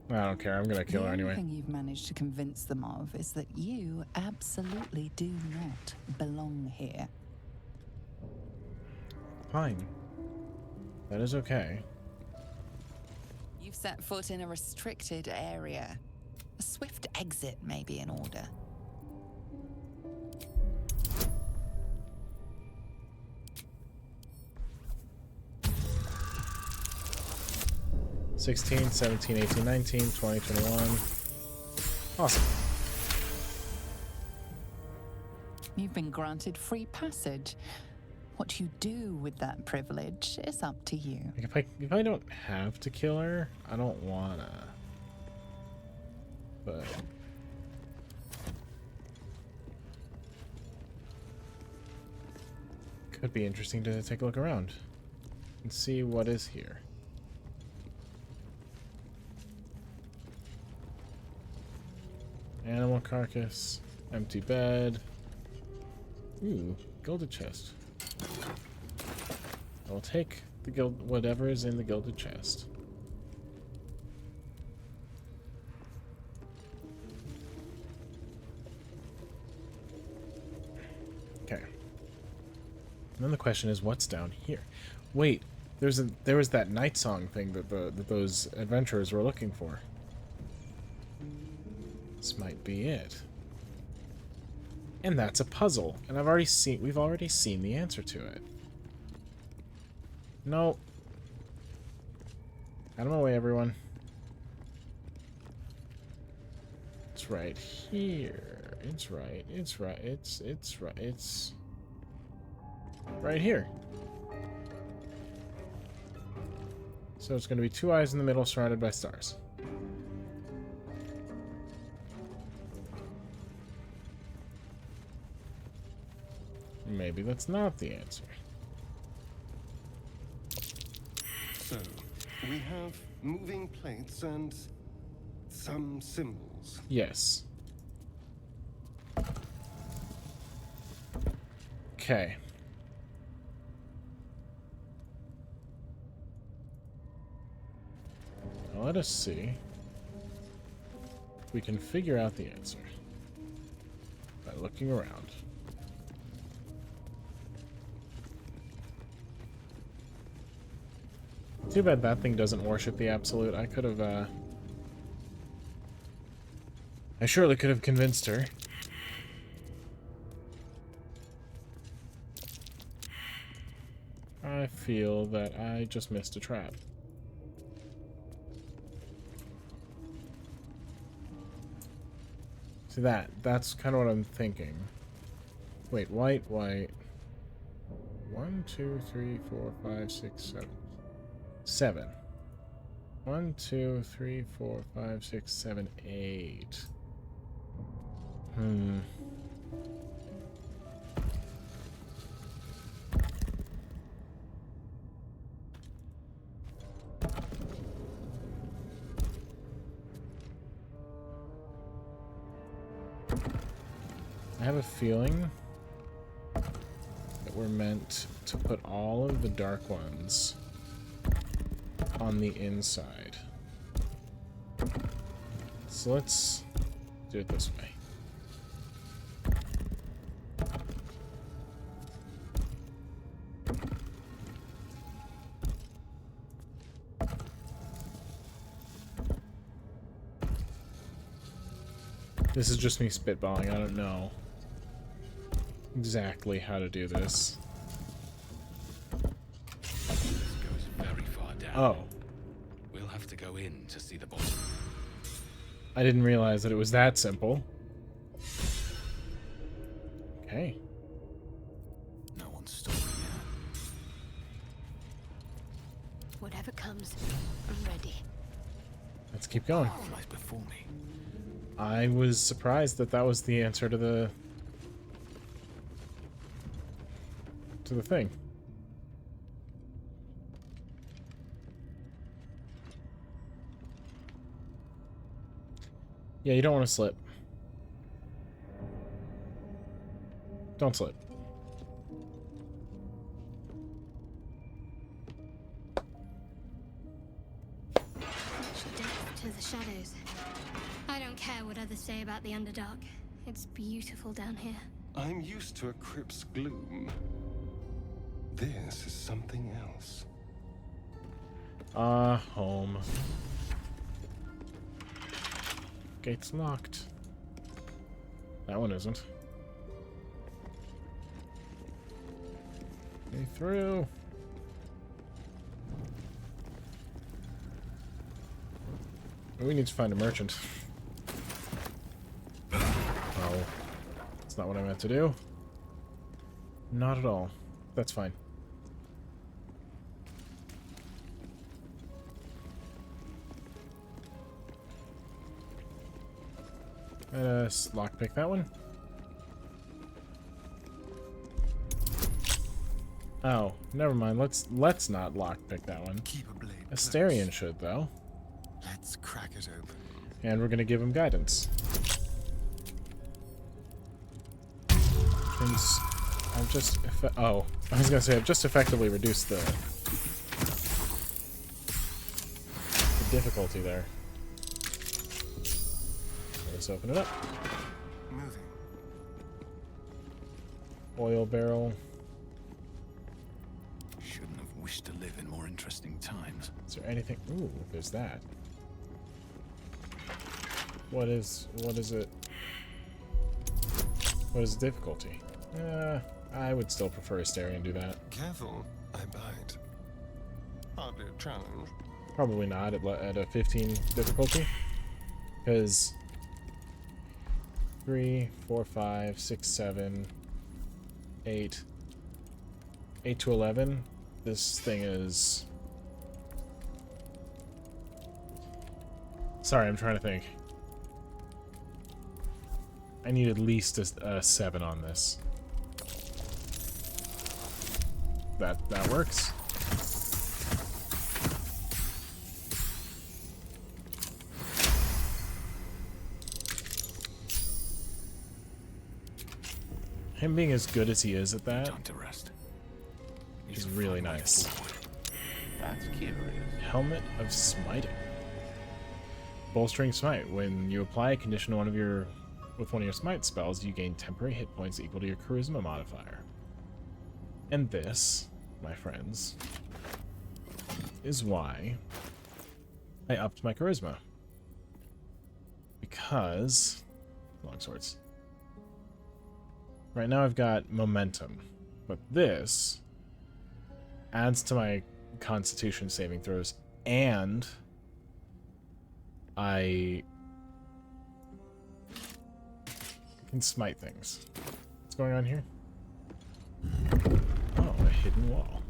I don't care. I'm gonna kill her anyway. The only thing you've managed to convince them of is that you absolutely do not belong here. Fine. That is okay. You've set foot in a restricted area. A swift exit may be in order. 16, 17, 18, 19, 20, 21. Awesome. You've been granted free passage. What you do with that privilege is up to you. Like if I don't have to kill her, I don't wanna. But could be interesting to take a look around and see what is here. Animal carcass, empty bed. Ooh, gilded chest. I'll take the whatever is in the gilded chest. Okay. And then the question is, what's down here? Wait, there was that night song thing that those adventurers were looking for. This might be it. And that's a puzzle, and we've already seen the answer to it. No. Out of my way, everyone. It's right here. It's right. It's right. It's right. It's right here. So it's going to be 2 eyes in the middle surrounded by stars. Maybe that's not the answer. So, we have moving plates and some symbols. Yes. Okay. Now let us see if we can figure out the answer by looking around. Too bad that thing doesn't worship the Absolute. I could have, I surely could have convinced her. I feel that I just missed a trap. See that's kind of what I'm thinking. Wait, white. 1, 2, 3, 4, 5, 6, 7. 7. 1, 2, 3, 4, 5, 6, 7, 8. I have a feeling that we're meant to put all of the dark ones on the inside. So let's do it this way. This is just me spitballing. I don't know exactly how to do this. This goes very far down. Oh. We'll have to go in to see the bottom. I didn't realize that it was that simple. Okay. No one's stopping yet. Whatever comes, I'm ready. Let's keep going. Right before me. I was surprised that that was the answer to the thing. Yeah, you don't want to slip. Don't slip. Such depth to the shadows. I don't care what others say about the Underdark. It's beautiful down here. I'm used to a crypt's gloom. This is something else. Home. Gate's locked. That one isn't. Get through. We need to find a merchant. Oh. That's not what I meant to do. Not at all. That's fine. Let us lockpick that one. Oh, never mind. Let's not lockpick that one. Keep a blade Asterion close. should, though. Let's crack it open. And we're gonna give him guidance. Since I've just I was gonna say I've just effectively reduced the difficulty there. Let's open it up. Moving. Oil barrel. Shouldn't have wished to live in more interesting times. Is there anything? Ooh, there's that. What is it? What is the difficulty? I would still prefer Asterion do that. Careful, I bite. Hardly a challenge. Probably not at a 15 difficulty, because 3, 4, 5, 6, 7, 8. 8 to 11. This thing is... Sorry, I'm trying to think. I need at least a 7 on this. That works. Him being as good as he is at that Time to rest. is really nice. That's curious. Helmet of Smiting. Bolstering Smite. When you apply a condition to one of your smite spells, you gain temporary hit points equal to your charisma modifier. And this, my friends, is why I upped my charisma. Because longswords. Right now I've got momentum, but this adds to my constitution saving throws, and I can smite things. What's going on here? Oh, a hidden wall.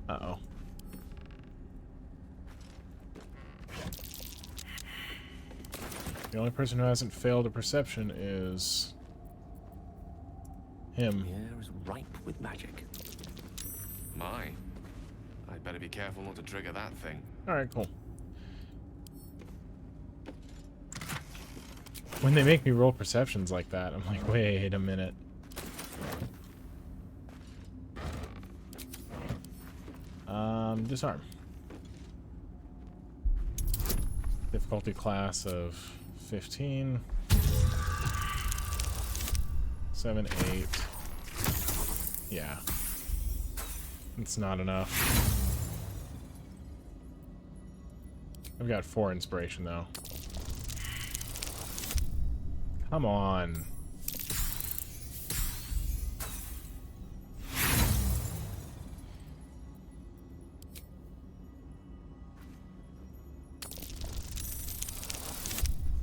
Uh-oh. The only person who hasn't failed a perception is him. The air is ripe with magic. My. I'd better be careful not to trigger that thing. Alright, cool. When they make me roll perceptions like that, I'm like, wait a minute. Disarm. Difficulty class of 15. 7, 8. Yeah. It's not enough. I've got 4 inspiration, though. Come on.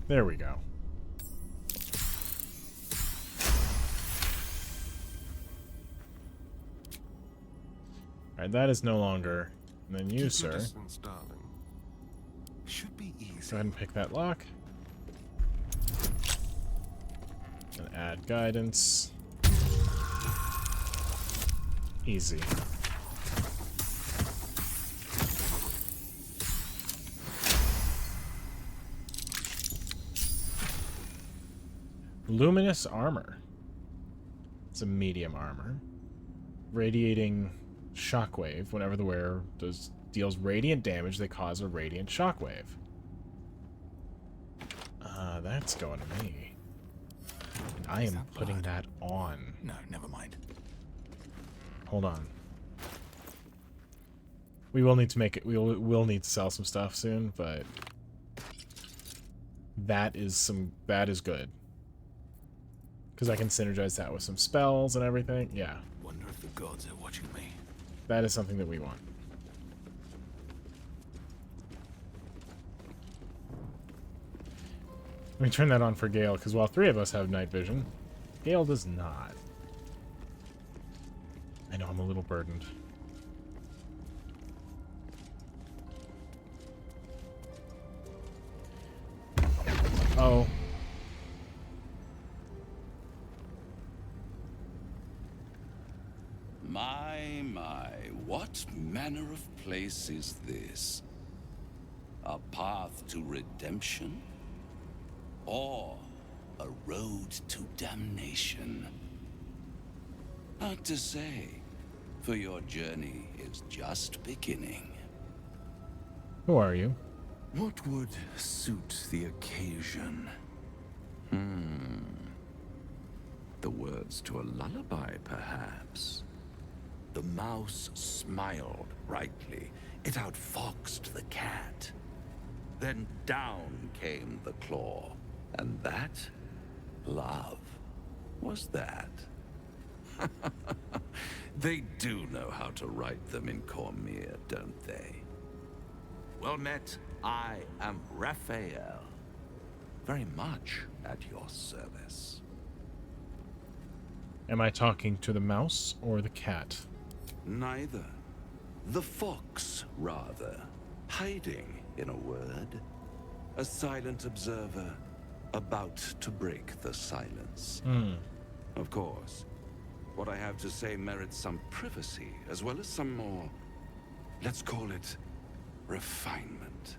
There we go. Alright, that is no longer. And then you, sir. Distance, darling. Should be easy. Go ahead and pick that lock. And add guidance. Easy. Luminous armor. It's a medium armor. Radiating shockwave. Whenever the wearer deals radiant damage, they cause a radiant shockwave. That's going to me. And I am putting that on. No, never mind. Hold on. We will need to make it. We'll need to sell some stuff soon, but that is good. Because I can synergize that with some spells and everything. Yeah. Wonder if the gods are watching me. That is something that we want. Let me turn that on for Gale, because while 3 of us have night vision, Gale does not. I know I'm a little burdened. Oh. My, what manner of place is this? A path to redemption? Or a road to damnation? Hard to say, for your journey is just beginning. Who are you? What would suit the occasion? The words to a lullaby, perhaps. The mouse smiled brightly. It outfoxed the cat. Then down came the claw. And that, love, was that. They do know how to write them in Cormier, don't they? Well met, I am Raphael. Very much at your service. Am I talking to the mouse or the cat? Neither. The fox, rather. Hiding, in a word. A silent observer, about to break the silence. Of course, what I have to say merits some privacy, as well as some more, let's call it, refinement.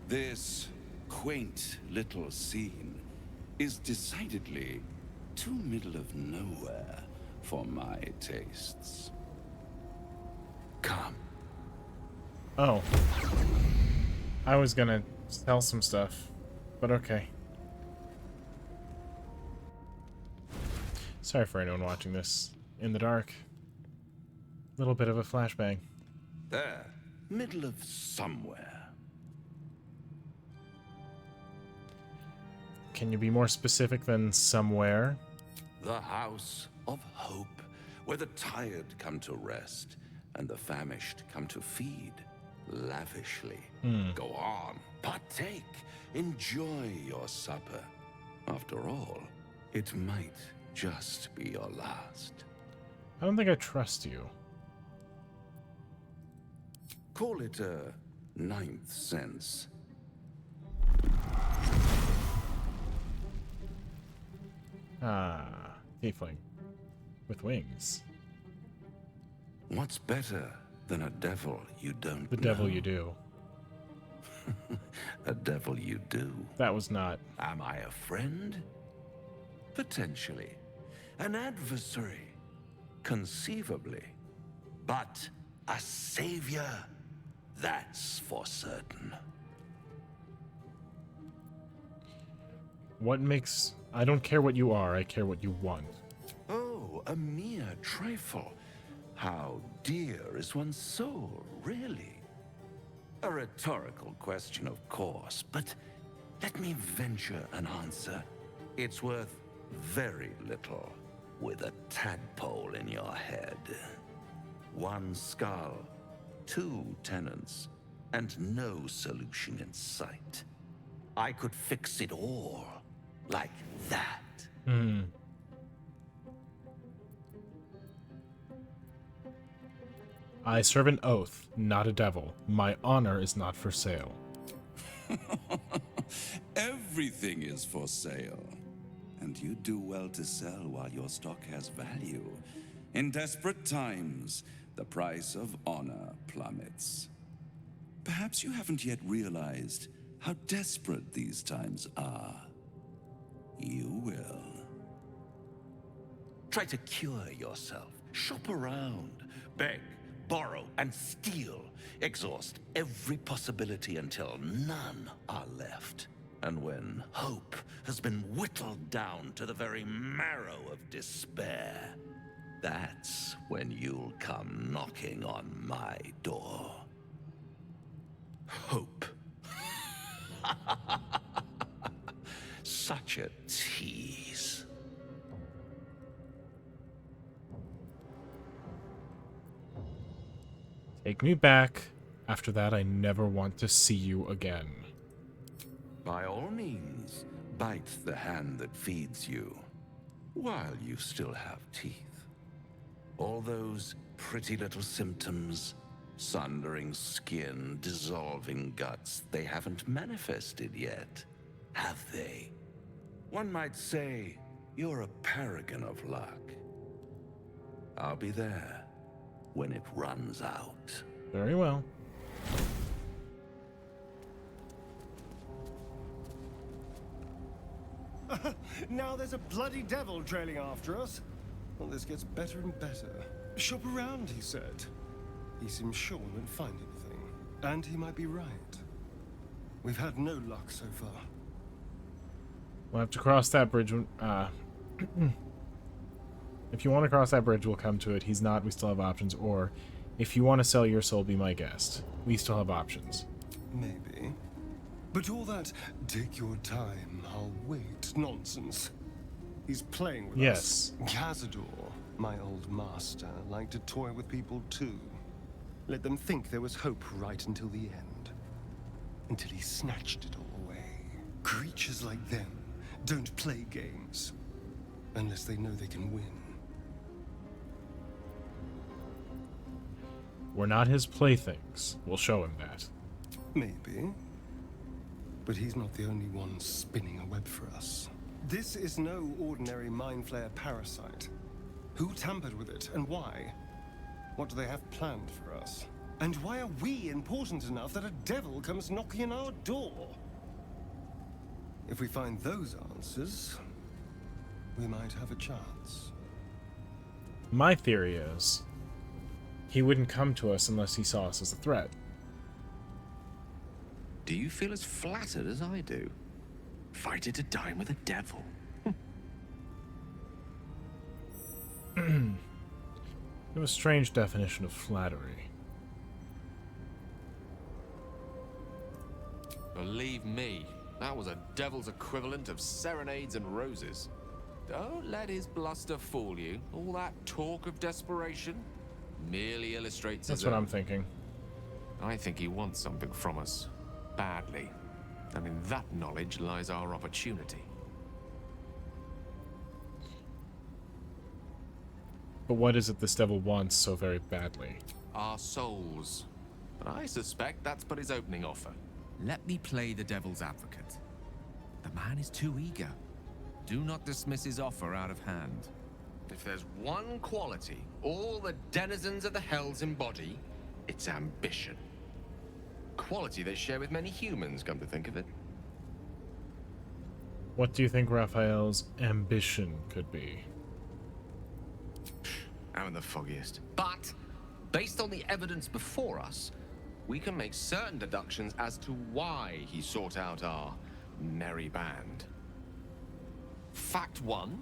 This quaint little scene is decidedly too middle of nowhere for my tastes. Come. Oh. I was gonna sell some stuff, but okay. Sorry for anyone watching this in the dark. Little bit of a flashbang. There. Middle of somewhere. Can you be more specific than somewhere? The House of Hope, where the tired come to rest and the famished come to feed lavishly. Go on, partake, enjoy your supper. After all, it might just be your last. I don't think I trust you. Call it a ninth sense. Ah, tiefling. With wings. What's better than a devil you don't The know? devil you do. A devil you do. That was not. Am I a friend? Potentially. An adversary? Conceivably. But a savior? That's for certain. What makes... I don't care what you are, I care what you want. Oh, a mere trifle. How dear is one's soul, really? A rhetorical question, of course, but let me venture an answer. It's worth very little with a tadpole in your head. One skull, two tenants, and no solution in sight. I could fix it all like that. I serve an oath, not a devil. My honor is not for sale. Everything is for sale. And you do well to sell while your stock has value. In desperate times, the price of honor plummets. Perhaps you haven't yet realized how desperate these times are. You will. Try to cure yourself. Shop around. Beg, borrow, and steal. Exhaust every possibility until none are left. And when hope has been whittled down to the very marrow of despair, that's when you'll come knocking on my door. Hope. Such a tease. Take me back. After that, I never want to see you again. By all means, bite the hand that feeds you, while you still have teeth. All those pretty little symptoms, sundering skin, dissolving guts, they haven't manifested yet, have they? One might say you're a paragon of luck. I'll be there when it runs out. Very well. Now there's a bloody devil trailing after us. Well, this gets better and better. Shop around, he said. He seems sure we'll find anything. And he might be right. We've had no luck so far. We'll have to cross that bridge. If you want to cross that bridge, we'll come to it. He's not, we still have options. Or, if you want to sell your soul, be my guest. We still have options. Maybe. But all that, take your time, I'll wait nonsense. He's playing with us. Yes. Cazador, my old master, liked to toy with people too. Let them think there was hope right until the end. until he snatched it all away. Creatures like them don't play games unless they know they can win. We're not his playthings. We'll show him that. Maybe. But he's not the only one spinning a web for us. This is no ordinary Mind Flayer parasite. Who tampered with it, and why? What do they have planned for us? And why are we important enough that a devil comes knocking on our door? If we find those answers, we might have a chance. My theory is, he wouldn't come to us unless he saw us as a threat. Do you feel as flattered as I do? Fighting to dine with a devil. You have a strange definition of flattery. Believe me, that was a devil's equivalent of serenades and roses. Don't let his bluster fool you. All that talk of desperation merely illustrates That's his what own. I'm thinking. I think he wants something from us. Badly. And in that knowledge lies our opportunity. But what is it this devil wants so very badly? Our souls. But I suspect that's but his opening offer. Let me play the devil's advocate. The man is too eager. Do not dismiss his offer out of hand. If there's one quality all the denizens of the hells embody, it's ambition. Quality they share with many humans, come to think of it. What do you think Raphael's ambition could be? I'm the foggiest. But, based on the evidence before us, we can make certain deductions as to why he sought out our merry band. Fact 1,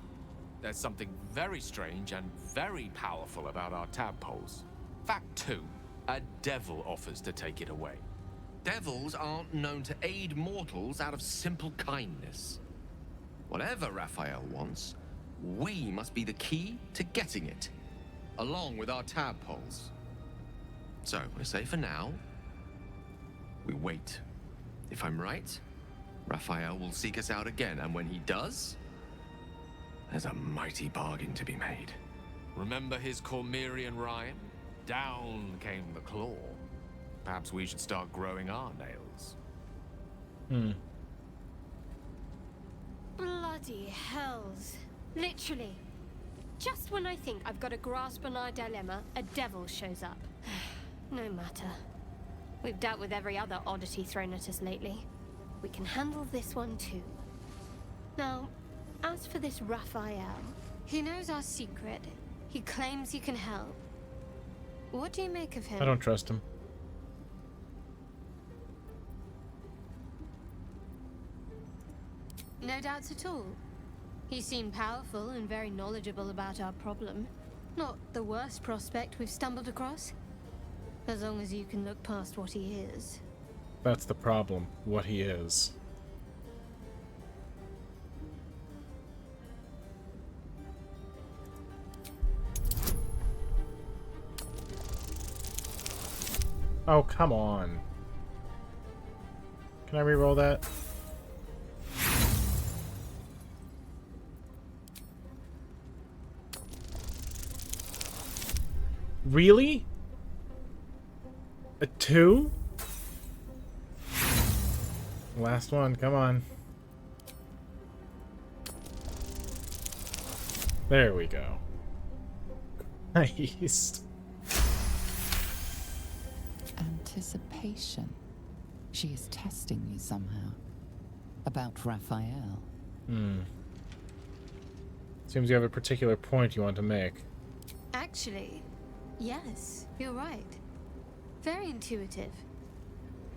there's something very strange and very powerful about our tadpoles. Fact 2, a devil offers to take it away. Devils aren't known to aid mortals out of simple kindness. Whatever Raphael wants, we must be the key to getting it, along with our tadpoles. So, I say for now, we wait. If I'm right, Raphael will seek us out again, and when he does, there's a mighty bargain to be made. Remember his Cormyrean rhyme? Down came the claw. Perhaps we should start growing our nails. Bloody hells. Literally. Just when I think I've got a grasp on our dilemma, a devil shows up. No matter. We've dealt with every other oddity thrown at us lately. We can handle this one too. Now, as for this Raphael, he knows our secret. He claims he can help. What do you make of him? I don't trust him. No doubts at all. He seemed powerful and very knowledgeable about our problem. Not the worst prospect we've stumbled across. As long as you can look past what he is. That's the problem, what he is. Oh, come on. Can I reroll that? Really? A 2? Last one, come on. There we go. Nice. Anticipation. She is testing you somehow. About Raphael. Seems you have a particular point you want to make. Actually, yes, you're right. Very intuitive.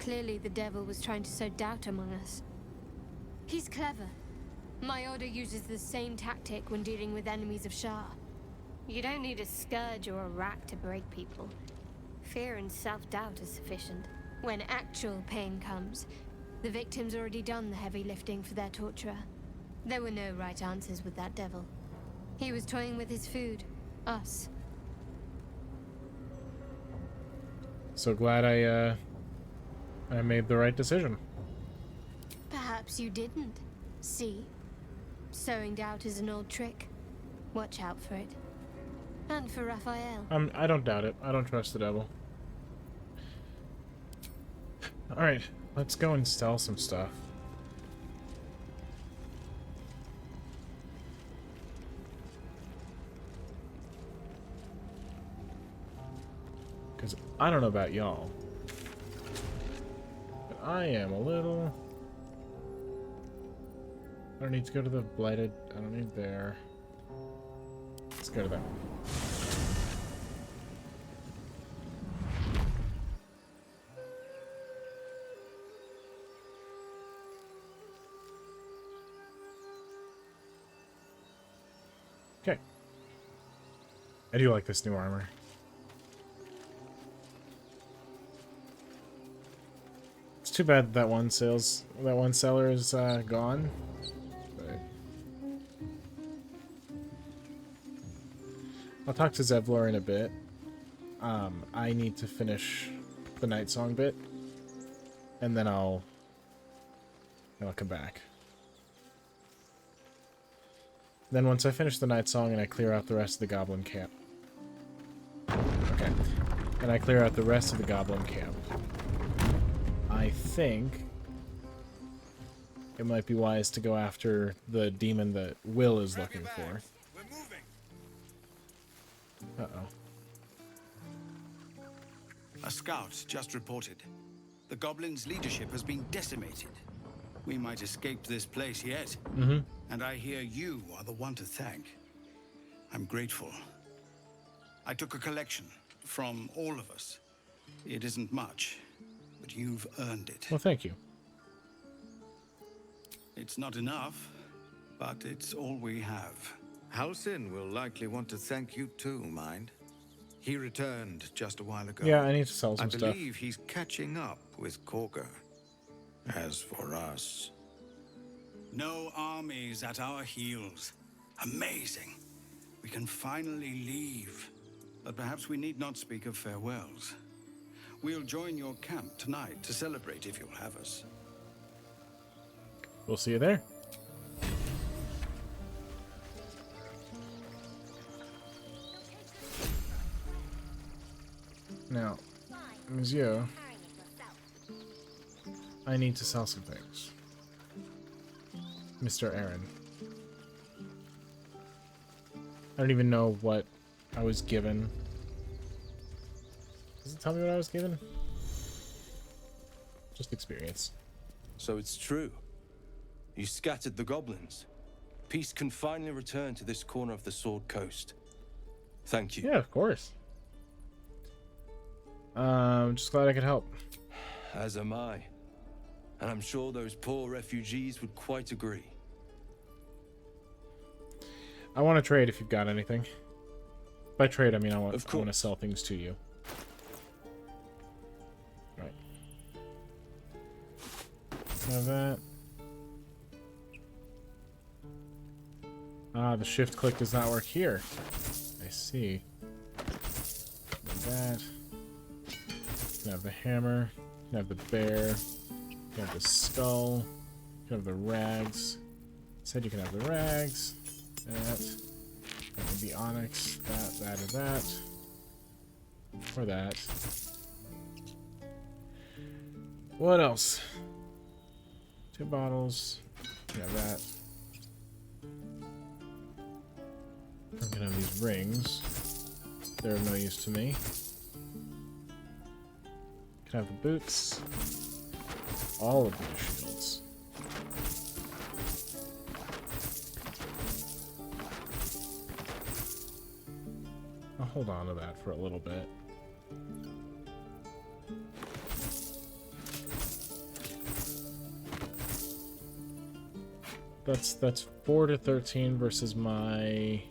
Clearly the devil was trying to sow doubt among us. He's clever. My order uses the same tactic when dealing with enemies of Shah. You don't need a scourge or a rack to break people. Fear and self-doubt is sufficient. When actual pain comes, the victim's already done the heavy lifting for their torturer. There were no right answers with that devil. He was toying with his food. Us. So glad I I made the right decision. Perhaps you didn't. See? Sowing doubt is an old trick. Watch out for it. And for Raphael. I don't doubt it. I don't trust the devil. Alright, let's go and sell some stuff. Because I don't know about y'all, but I am a little... I don't need to go to the blighted. I don't need there. Let's go to that one. Okay. I do like this new armor. It's too bad that one seller is gone. But I'll talk to Zevlor in a bit. I need to finish the Night Song bit, and then I'll come back. Then once I finish the Night Song and I clear out the rest of the Goblin camp. Okay. And I clear out the rest of the Goblin camp. I think it might be wise to go after the demon that Will is looking for. Uh-oh. A scout just reported. The Goblins' leadership has been decimated. We might escape this place yet. And I hear you are the one to thank. I'm grateful. I took a collection from all of us. It isn't much, but you've earned it. Well, thank you. It's not enough, but it's all we have. Halsin will likely want to thank you too, mind. He returned just a while ago. Yeah, I need to sell some stuff. I believe he's catching up with Korga. As for us... No armies at our heels. Amazing. We can finally leave. But perhaps we need not speak of farewells. We'll join your camp tonight to celebrate if you'll have us. We'll see you there. Now, Monsieur, I need to sell some things. Mr. Aaron. I don't even know what I was given. Does it tell me what I was given? Just experience. So it's true. You scattered the goblins. Peace can finally return to this corner of the Sword Coast. Thank you. Yeah, of course. Just glad I could help. As am I. And I'm sure those poor refugees would quite agree. I want to trade if you've got anything. By trade, I mean I want to sell things to you. Right. Have that. Ah, the shift click does not work here. I see. Have that. You can have the hammer. You can have the bear. You can have the skull. You can have the rags. Said you can have the rags. That would be onyx. That, or that. Or that. What else? 2 bottles. You have that. I'm gonna have these rings. They're of no use to me. Can have the boots. All of these shields. I'll hold on to that for a little bit. That's 4 to 13 versus my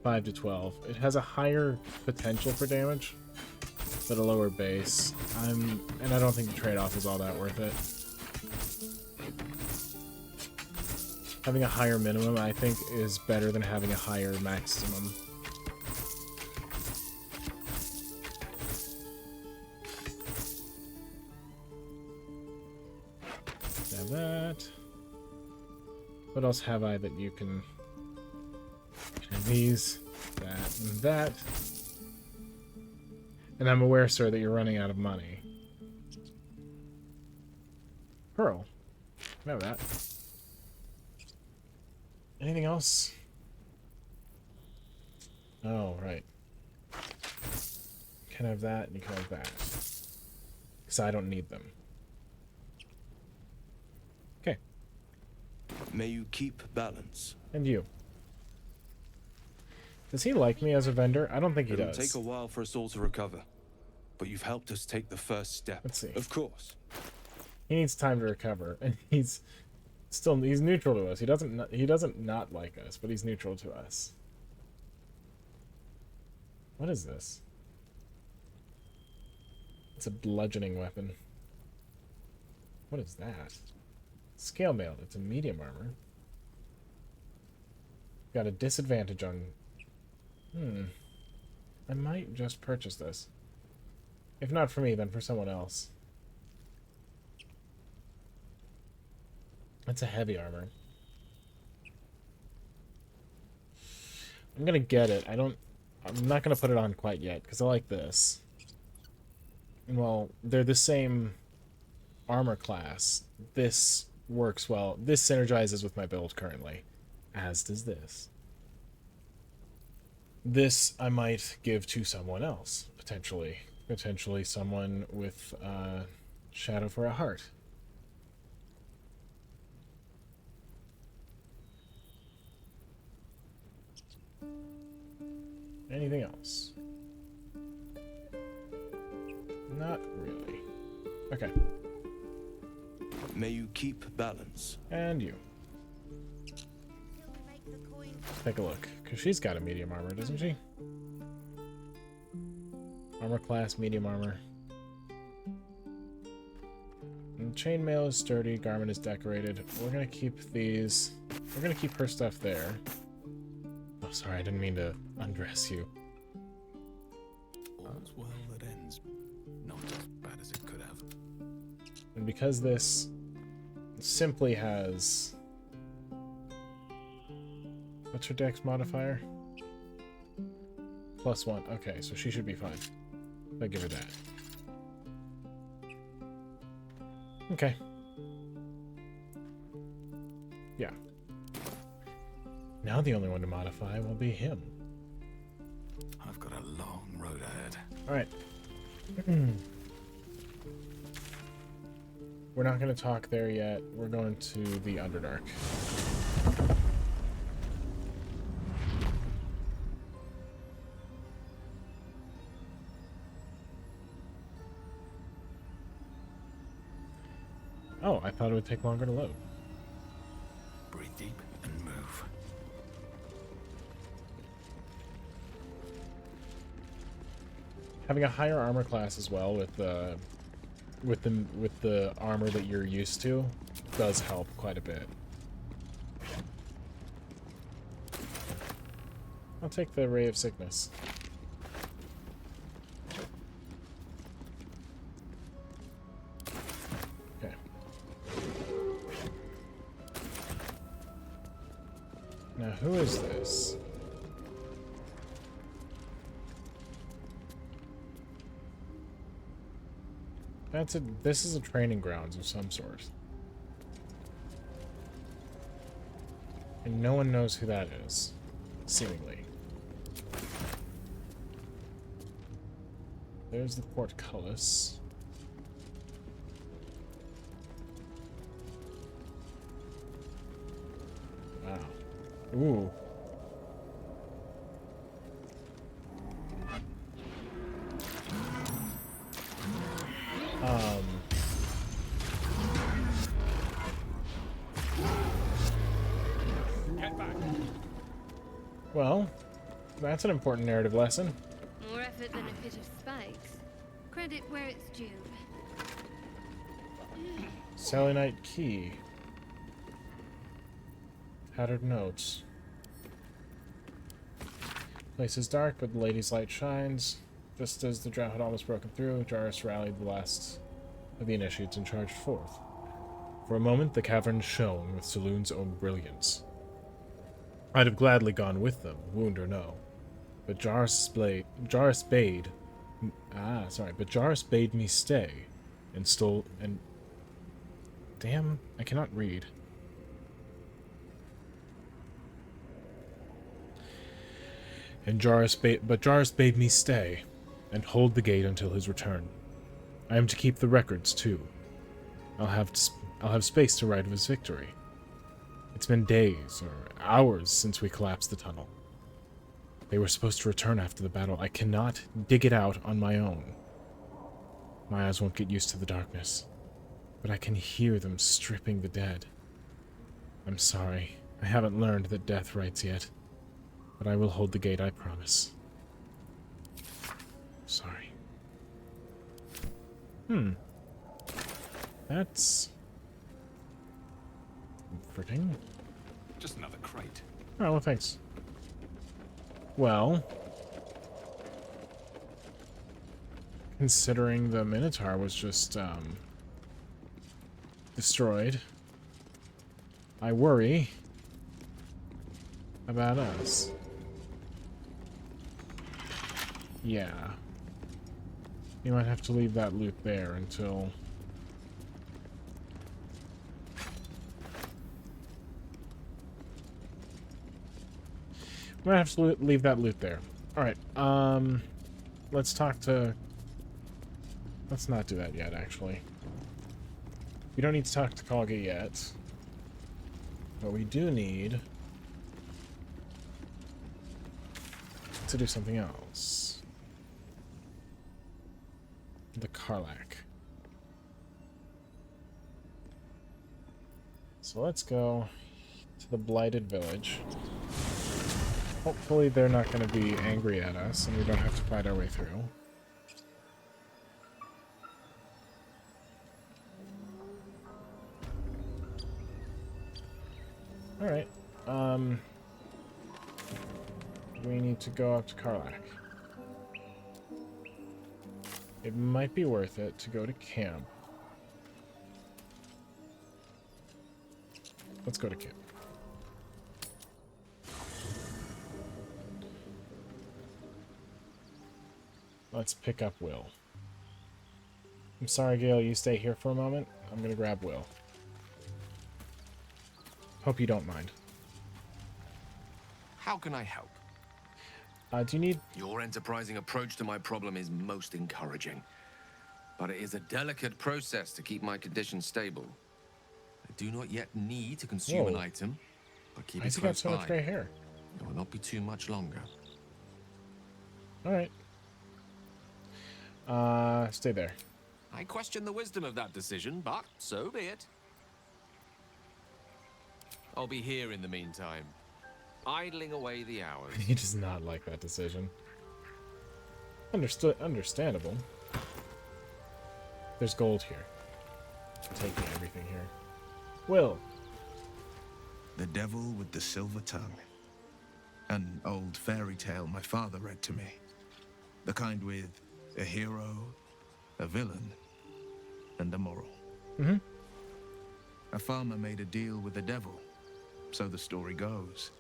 5 to 12. It has a higher potential for damage, but a lower base. And I don't think the trade-off is all that worth it. Having a higher minimum, I think, is better than having a higher maximum. What else have I that you can... And these, that, and that. And I'm aware, sir, that you're running out of money. Pearl. Know that. Anything else? Oh, right. You can have that, and you can have that. Because I don't need them. Okay. May you keep balance. And you. Does he like me as a vendor? I don't think he It'll does. take a while for us all to recover, but you've helped us take the first step. Let's see. Of course. He needs time to recover, and he's neutral to us. He doesn't not like us, but he's neutral to us. What is this? It's a bludgeoning weapon. What is that? Scale mail. It's a medium armor. Got a disadvantage on... I might just purchase this. If not for me, then for someone else. That's a heavy armor. I'm gonna get it. I'm not gonna put it on quite yet, because I like this. And well, they're the same armor class. This works well. This synergizes with my build currently, as does this. This I might give to someone else, potentially. Potentially someone with Shadow for a Heart. Anything else? Not really. Okay. May you keep balance. And you. Take a look, because she's got a medium armor, doesn't she? Armor class, medium armor. And chainmail is sturdy, garment is decorated. We're gonna keep these. We're gonna keep her stuff there. Oh, sorry, I didn't mean to undress you. All's well that ends. Not as bad as it could have. And because this simply has... What's her dex modifier? +1. Okay, so she should be fine. I'll give her that. Okay. Yeah. Now the only one to modify will be him. I've got a long road ahead. Alright. We're not going to talk there yet. We're going to the Underdark. Oh, I thought it would take longer to load. Breathe deep and move. Having a higher armor class as well with the armor that you're used to does help quite a bit. I'll take the Ray of Sickness. Okay. Now who is this? This is a training grounds of some sort. And no one knows who that is, seemingly. There's the portcullis. Wow. Ooh. Get back. Well, that's an important narrative lesson. More effort than a pit of spikes. Credit where it's due. Selenite key. Tattered notes. Place is dark, but the lady's light shines. Just as the drought had almost broken through, Jarus rallied the last of the initiates and charged forth. For a moment, the cavern shone with Saloon's own brilliance. I'd have gladly gone with them, wound or no. But Jarus bade me stay, and damn, I cannot read. But Jarus bade me stay, and hold the gate until his return. I am to keep the records too. I'll have space to write of his victory. It's been days or hours since we collapsed the tunnel. They were supposed to return after the battle. I cannot dig it out on my own. My eyes won't get used to the darkness, but I can hear them stripping the dead. I'm sorry. I haven't learned that death writes yet, but I will hold the gate, I promise. Sorry. That's comforting. Just another crate. Oh, well, thanks. Well, considering the Minotaur was just, destroyed, I worry about us. Yeah. You might have to leave that loot there until... Might have to leave that loot there. Alright, let's talk to... Let's not do that yet, actually. We don't need to talk to Kalga yet. But we do need to do something else. The Karlach. So let's go to the Blighted Village. Hopefully they're not going to be angry at us and we don't have to fight our way through. Alright, we need to go up to Karlach. It might be worth it to go to camp. Let's go to camp. Let's pick up Will. I'm sorry, Gale, you stay here for a moment. I'm gonna grab Will. Hope you don't mind. How can I help? Do you need... Your enterprising approach to my problem is most encouraging. But it is a delicate process to keep my condition stable. I do not yet need to consume an item, but keep it close by. Why's he got so much gray hair? It will not be too much longer. Alright. Stay there. I question the wisdom of that decision, but so be it. I'll be here in the meantime, idling away the hours. He does not like that decision. Understandable. There's gold here. I'm taking everything here. Will. The Devil with the Silver Tongue. An old fairy tale my father read to me. The kind with a hero, a villain, and a moral. Mm-hmm. A farmer made a deal with the devil, so the story goes.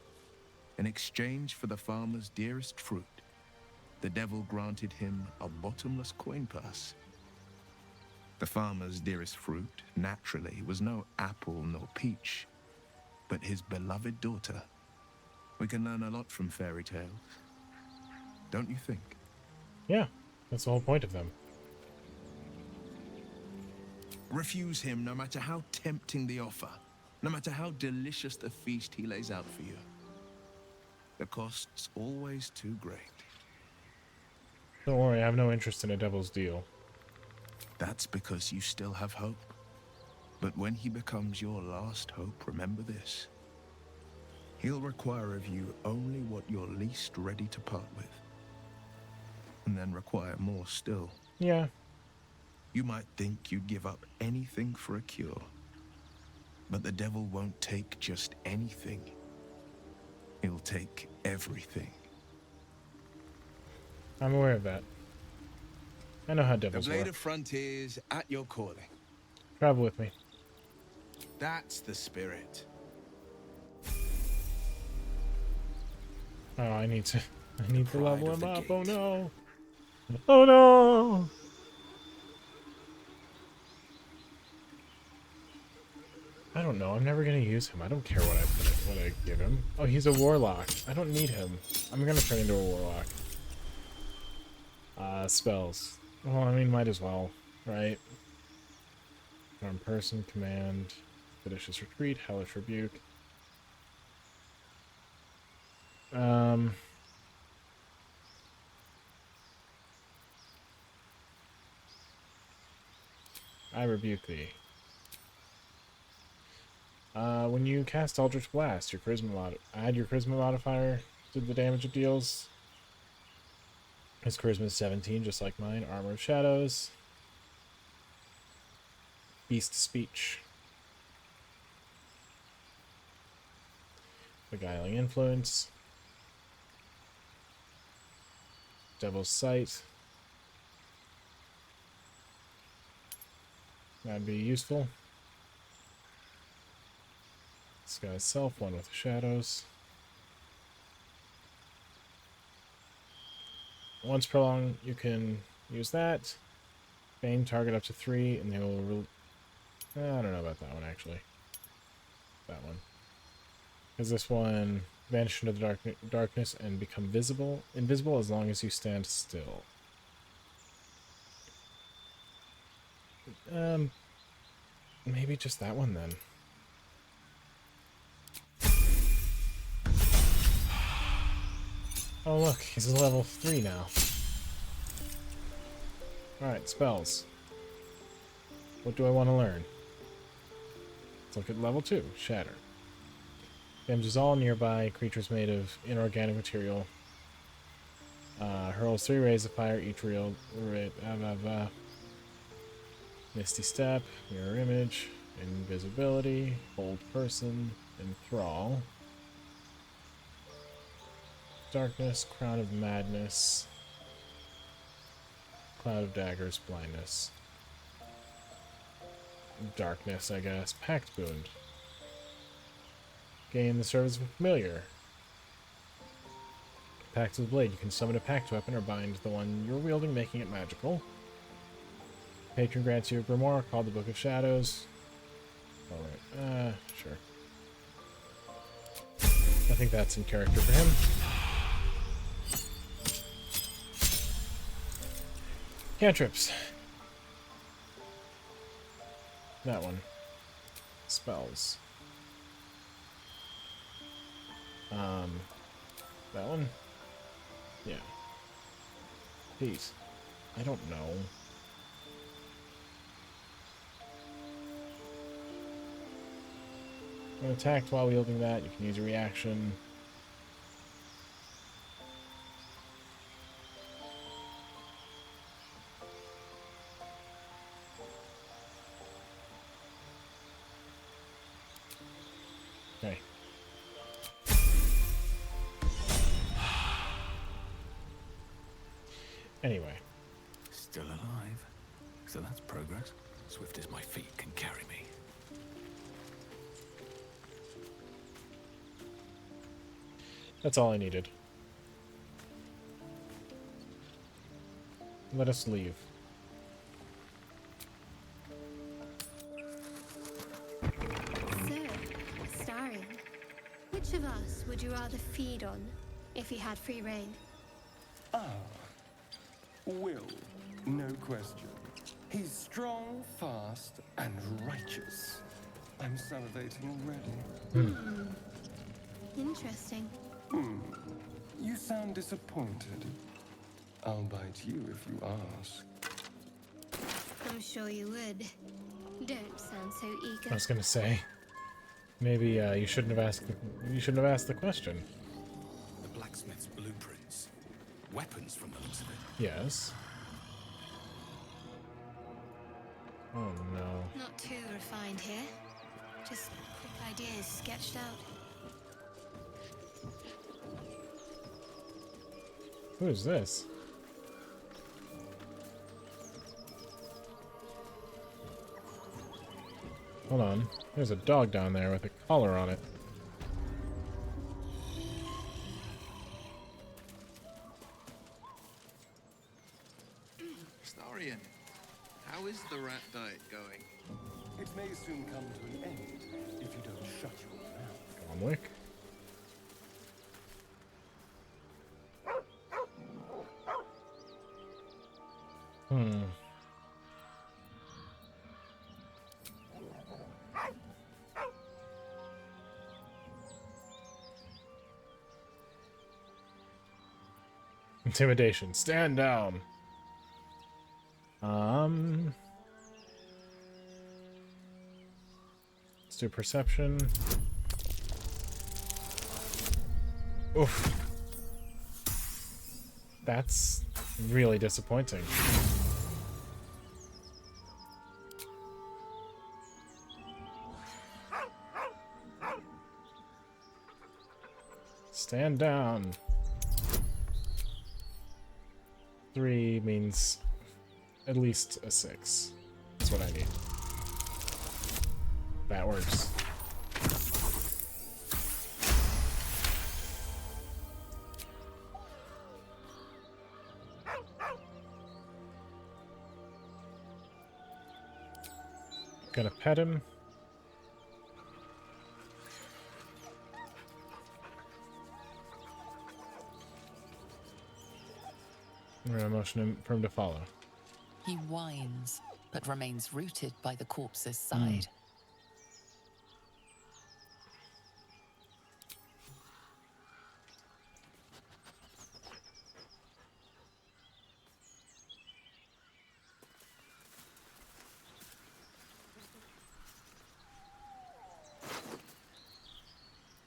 In exchange for the farmer's dearest fruit, the devil granted him a bottomless coin purse. The farmer's dearest fruit, naturally, was no apple nor peach, but his beloved daughter. We can learn a lot from fairy tales, don't you think? Yeah, that's the whole point of them. Refuse him no matter how tempting the offer, no matter how delicious the feast he lays out for you. The cost's always too great. Don't worry, I have no interest in a devil's deal. That's because you still have hope. But when he becomes your last hope, remember this. He'll require of you only what you're least ready to part with. And then require more still. Yeah. You might think you'd give up anything for a cure. But the devil won't take just anything. He'll take everything. I'm aware of that. I know how devils The Blade work. of Frontiers at your calling. Travel with me. That's the spirit. Oh, I need to level of him the up. gate. Oh no. Oh no. I don't know. I'm never gonna use him. I don't care what I give him. Oh, he's a warlock. I don't need him. I'm gonna turn into a warlock. Spells. Well, I mean, might as well, right? Arm person, command, expeditious retreat, hellish rebuke. I rebuke thee. When you cast Eldritch Blast, your charisma add your charisma modifier to the damage it deals. His charisma is 17, just like mine. Armor of Shadows. Beast Speech. Beguiling Influence. Devil's Sight. That'd be useful. Disguise Self, one with the shadows. Once prolonged, you can use that. Bane target up to 3, and they will... I don't know about that one, actually. That one. Because this one, vanish into the darkness and become invisible as long as you stand still. Maybe just that one, then. Oh look, he's a level 3 now. Alright, spells. What do I want to learn? Let's look at level 2, Shatter. Damages all nearby creatures made of inorganic material. Hurls 3 rays of fire, each real... Misty Step, Mirror Image, Invisibility, Hold Person, Enthrall. Darkness, Crown of Madness, Cloud of Daggers, Blindness. Darkness, I guess. Pact Boon. Gain the service of a familiar. Pact with Blade. You can summon a pact weapon or bind the one you're wielding, making it magical. Patron grants you a grimoire called the Book of Shadows. Alright, sure. I think that's in character for him. Cantrips. That one. Spells. That one? Yeah. Peace. I don't know. When attacked while wielding that, you can use a reaction. Okay. Anyway. Still alive. So that's progress. Swift as my feet can carry me. That's all I needed. Let us leave. So, starring. Which of us would you rather feed on if you had free reign? Will, no question. He's strong, fast, and righteous. I'm salivating already. Interesting. You sound disappointed. I'll bite you if you ask. I'm sure you would. Don't sound so eager. I was gonna say, maybe you shouldn't have asked. You shouldn't have asked the question. The blacksmith's blueprints. Weapons from the looks of it. Yes. Oh no. Not too refined here. Just quick ideas sketched out. Who is this? Hold on. There's a dog down there with a collar on it. Starion, how is the rat diet going? It may soon come to an end if you don't shut your mouth. Gomwick. Intimidation. Stand down. Let's do perception. Oof. That's really disappointing. Stand down. 3 means at least a 6. That's what I need. That works. Gonna pet him. We're gonna motion him for him to follow. He whines, but remains rooted by the corpse's side.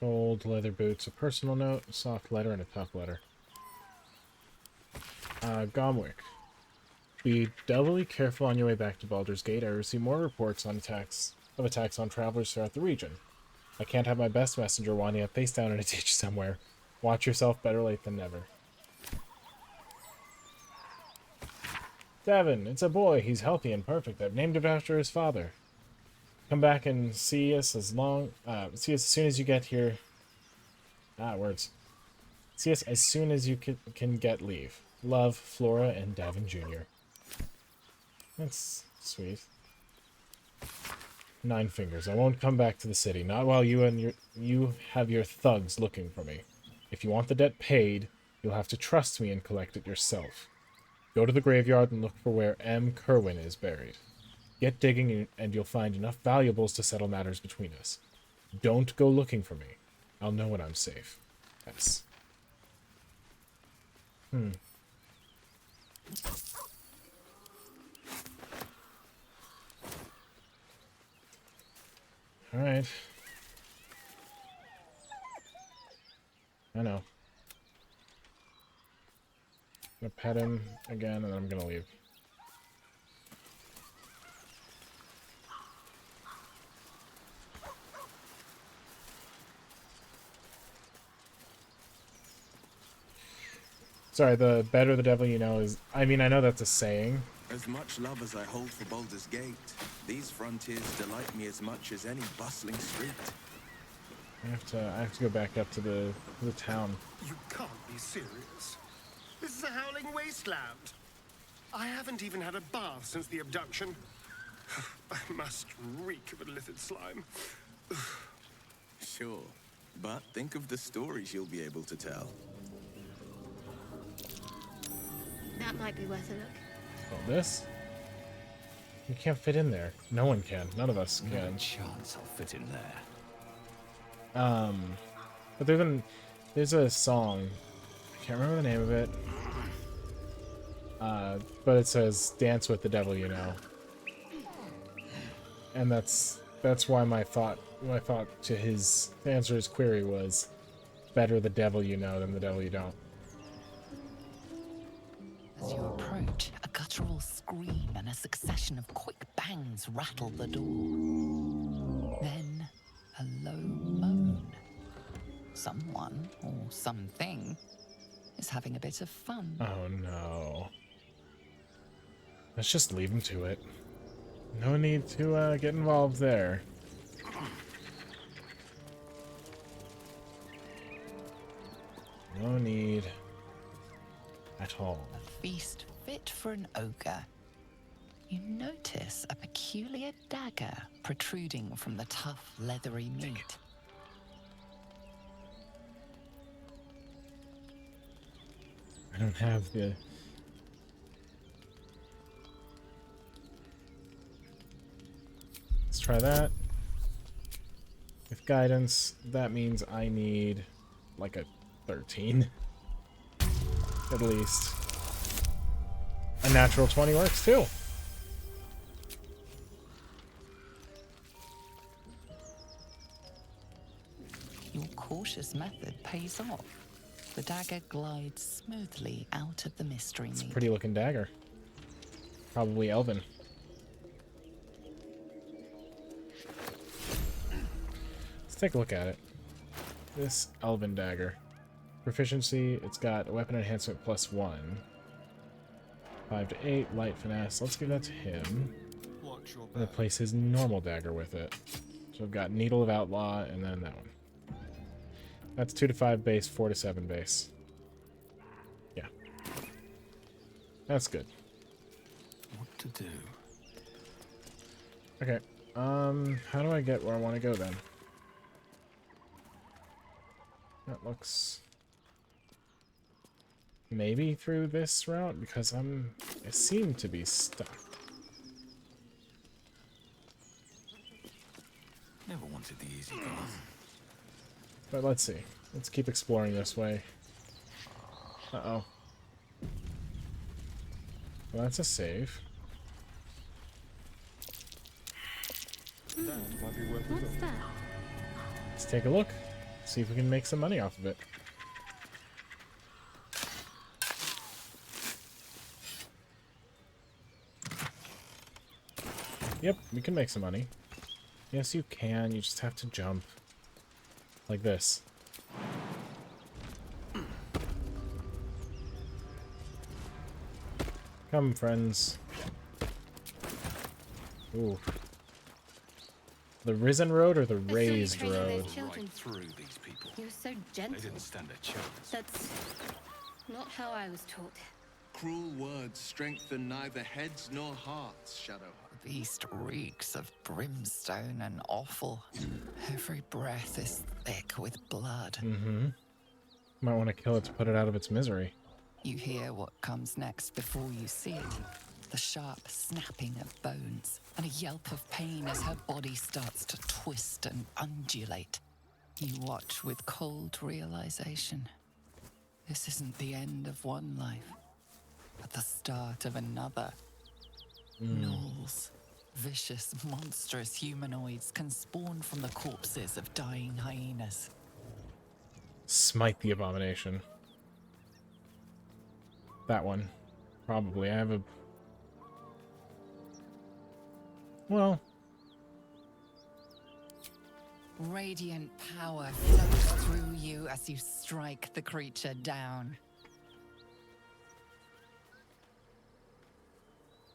Gold leather boots, a personal note, a soft letter, and a tough letter. Gomwick. Be doubly careful on your way back to Baldur's Gate. I receive more reports on attacks on travelers throughout the region. I can't have my best messenger winding up face down in a ditch somewhere. Watch yourself, better late than never. Devin, it's a boy. He's healthy and perfect. I've named him after his father. Come back and see us as soon as you get here. Words. See us as soon as you can get leave. Love, Flora and Devin Jr. That's sweet. 9 fingers. I won't come back to the city. Not while you have your thugs looking for me. If you want the debt paid, you'll have to trust me and collect it yourself. Go to the graveyard and look for where M. Kerwin is buried. Get digging and you'll find enough valuables to settle matters between us. Don't go looking for me. I'll know when I'm safe. Yes. Alright. I know. I'm gonna pet him again and then I'm gonna leave. Sorry, the better the devil you know is... I mean, I know that's a saying. As much love as I hold for Baldur's Gate, these frontiers delight me as much as any bustling street. I have to go back up to the town. You can't be serious. This is a howling wasteland. I haven't even had a bath since the abduction. I must reek of illithid slime. Sure, but think of the stories you'll be able to tell. That might be worth a look. Oh, this? You can't fit in there. No one can. None of us can. No chance I'll fit in there. But there's a song. I can't remember the name of it. But it says "Dance with the Devil, you know." And that's why my thought to answer his query was better the devil you know than the devil you don't. As you approach, a guttural scream and a succession of quick bangs rattle the door. Then, a low moan. Someone, or something, is having a bit of fun. Oh no. Let's just leave him to it. No need to get involved there. No need at all. A feast fit for an ogre. You notice a peculiar dagger protruding from the tough, leathery meat. I don't have the... Let's try that. With guidance, that means I need like a 13. At least. A natural 20 works too. Your cautious method pays off. The dagger glides smoothly out of the mystery It's a meat. pretty looking dagger. Probably elven. Let's take a look at it. This elven dagger. Proficiency, it's got weapon enhancement +1. 5 to 8, light finesse. Let's give that to him. And replace his normal dagger with it. So I've got Needle of Outlaw and then that one. That's 2 to 5 base, 4 to 7 base. Yeah. That's good. What to do? Okay. How do I get where I want to go then? That looks... Maybe through this route, because I seem to be stuck. Never wanted the easy path. But let's see. Let's keep exploring this way. Uh-oh. Well, that's a save. What's that? Let's take a look. See if we can make some money off of it. Yep, we can make some money. Yes, you can. You just have to jump. Like this. Come, friends. Ooh. The risen road or the raised road? Children. Through these people. You're so gentle. They didn't stand a chance. That's not how I was taught. Cruel words strengthen neither heads nor hearts, Shadow. The beast reeks of brimstone and offal. Every breath is thick with blood. Mm-hmm. Might want to kill it to put it out of its misery. You hear what comes next before you see it. The sharp snapping of bones, and a yelp of pain as her body starts to twist and undulate. You watch with cold realization. This isn't the end of one life, but the start of another. Gnolls, vicious, monstrous humanoids can spawn from the corpses of dying hyenas. Smite the abomination. That one. Probably. I have a... Well... Radiant power flows through you as you strike the creature down.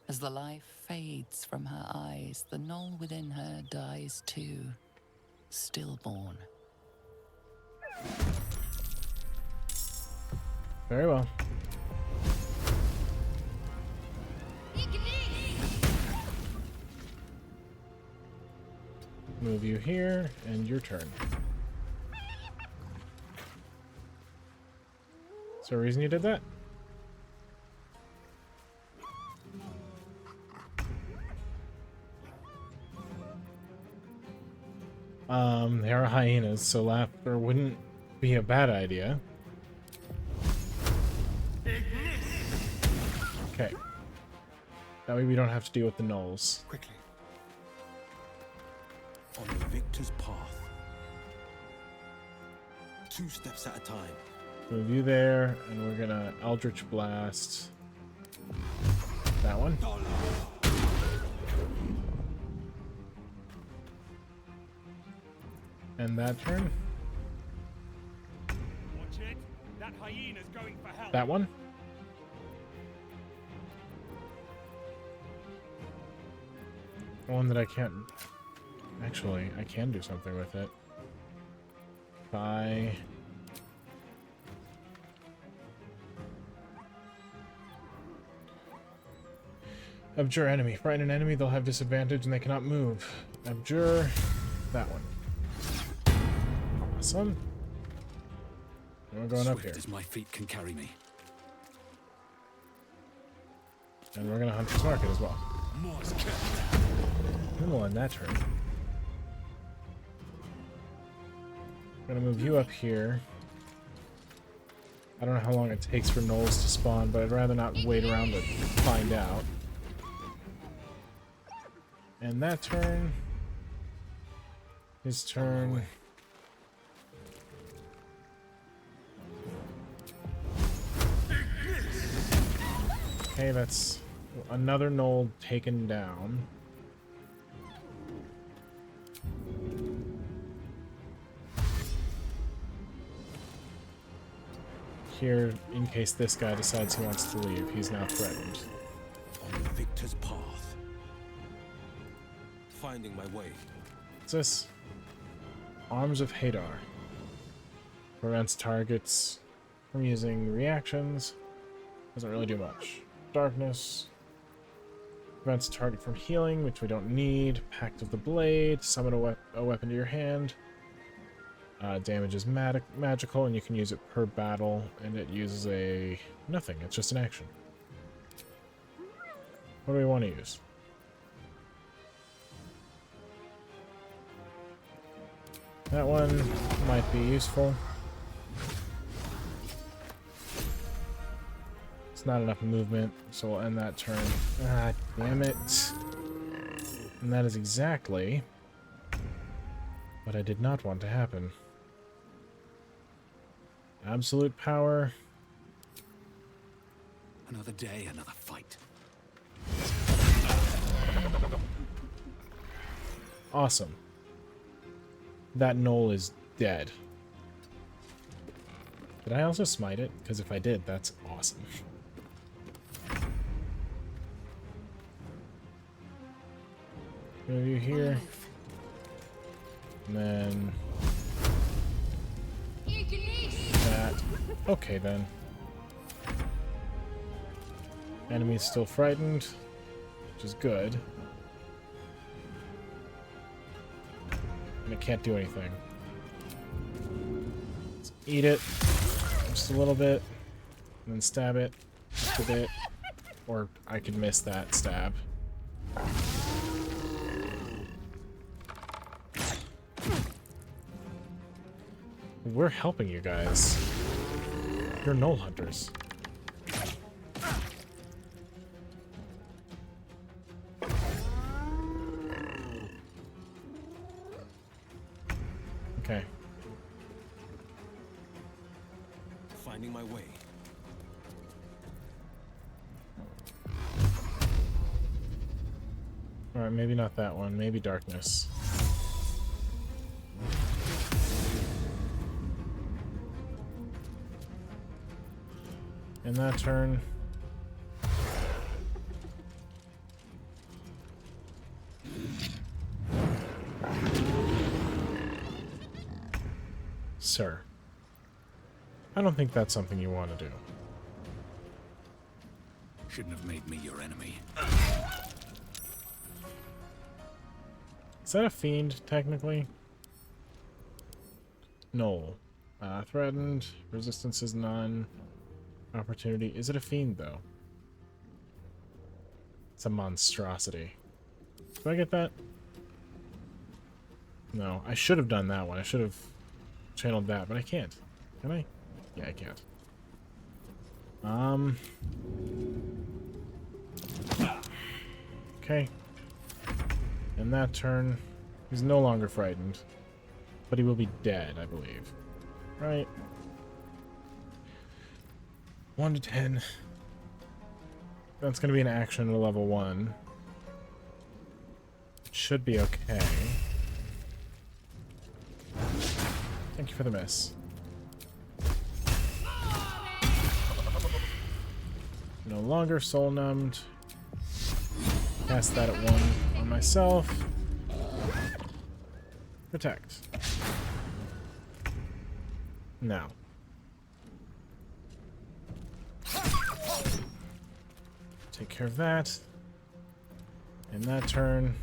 As the life fades from her eyes, the gnoll within her dies too, stillborn. Very well. Move you here, and your turn. Is there a reason you did that? They are hyenas, so laughter wouldn't be a bad idea. Okay. That way we don't have to deal with the gnolls. Quickly. On the victor's path. 2 steps at a time. Move you there, and we're gonna Eldritch Blast that one. And that turn. Watch it. That hyena's going for help. That one. The one that I can't... Actually, I can do something with it. If I Abjure enemy. Frighten an enemy, they'll have disadvantage and they cannot move. Abjure that one. Awesome. And we're going up here. Swift as my feet can carry me. And we're gonna Hunter's Market as well. And we'll end that turn. I'm gonna move you up here. I don't know how long it takes for gnolls to spawn, but I'd rather not wait around to find out. And that turn. His turn. Okay, that's another gnoll taken down. Here, in case this guy decides he wants to leave, he's now threatened. On the victor's path. Finding my way. What's this? Arms of Hadar. Prevents targets from using reactions. Doesn't really do much. Darkness. Prevents target from healing, which we don't need. Pact of the Blade. Summon a weapon to your hand. Damage is magical, and you can use it per battle, and it uses a... nothing. It's just an action. What do we want to use? That one might be useful. It's not enough movement, so we'll end that turn. Ah, damn it. And that is exactly what I did not want to happen. Absolute power. Another day, another fight. Awesome. That gnoll is dead. Did I also smite it? Because if I did, that's awesome. Move you here. And then... that. Okay, then. Enemy's still frightened, which is good. And it can't do anything. Let's eat it just a little bit, and then stab it just a bit. Or I could miss that stab. We're helping you guys. You're gnoll hunters. Okay. Finding my way. Alright, maybe not that one. Maybe darkness. In that turn. Sir, I don't think that's something you want to do. Shouldn't have made me your enemy. Is that a fiend, technically? No. Threatened. Resistance is none. Opportunity. Is it a fiend, though? It's a monstrosity. Do I get that? No. I should have done that one. I should have channeled that, but I can't. Can I? Yeah, I can't. Okay. In that turn, he's no longer frightened. But he will be dead, I believe. Right? 1 to 10. That's going to be an action at a level 1. It should be okay. Thank you for the miss. No longer soul numbed. Cast that at 1 on myself. Protect. Now. Take care of that. In that turn,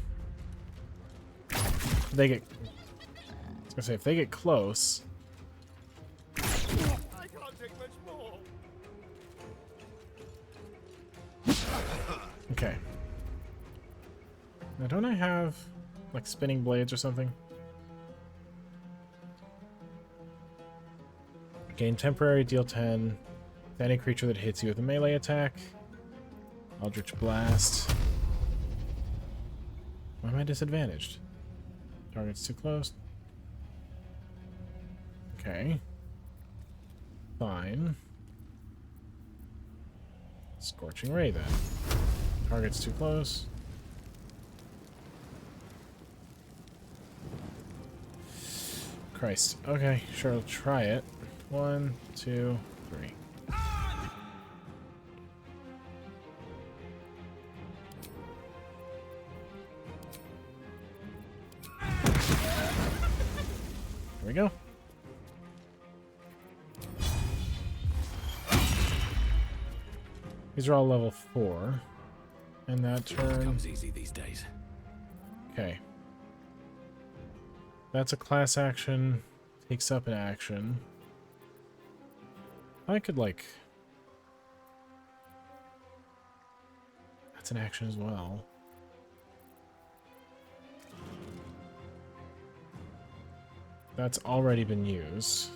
they get. I was gonna say if they get close. I can't take much more. Okay. Now, don't I have like spinning blades or something? Gain temporary, deal 10 to any creature that hits you with a melee attack. Eldritch Blast. Why am I disadvantaged? Target's too close. Okay. Fine. Scorching Ray then. Target's too close. Christ. Okay, sure, I'll try it. 1, 2, 3. There we go. These are all level 4. And that turn comes easy these days. Okay. That's a class action. Takes up an action. I could, like... That's an action as well. That's already been used.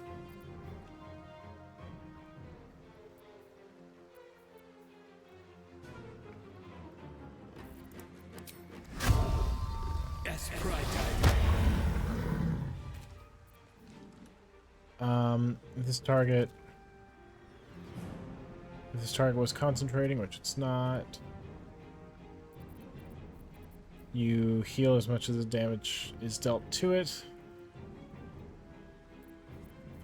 If this target was concentrating, which it's not, you heal as much as the damage is dealt to it.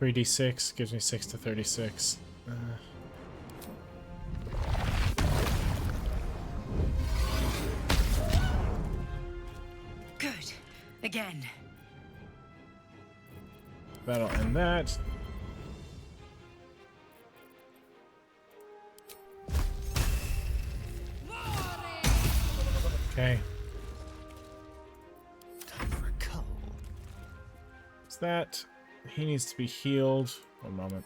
3d6 gives me 6 to 36. Good. Again. That'll end that. Okay. Time for a cull. Is that... He needs to be healed. One moment.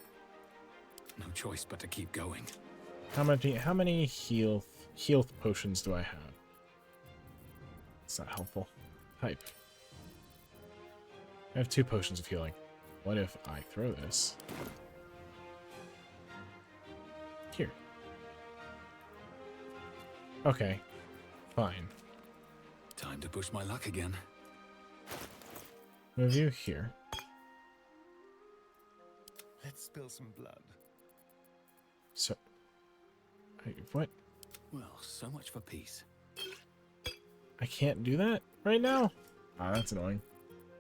No choice but to keep going. How many heal potions do I have? It's not helpful. Type. I have 2 potions of healing. What if I throw this here? Okay. Fine. Time to push my luck again. Move you here. Let's spill some blood. So... Wait, what? Well, so much for peace. I can't do that right now? Ah, that's annoying.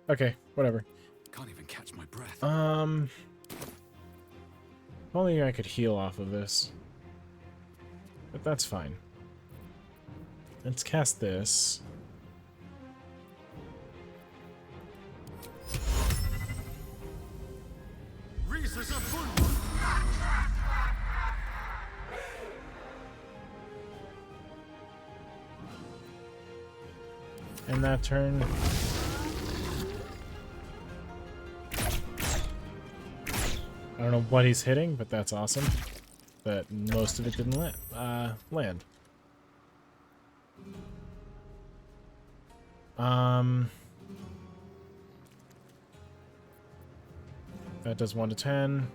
Okay, whatever. Can't even catch my breath. If only I could heal off of this. But that's fine. Let's cast this. And that turn. I don't know what he's hitting, but that's awesome. But most of it didn't land. That does 1 to 10.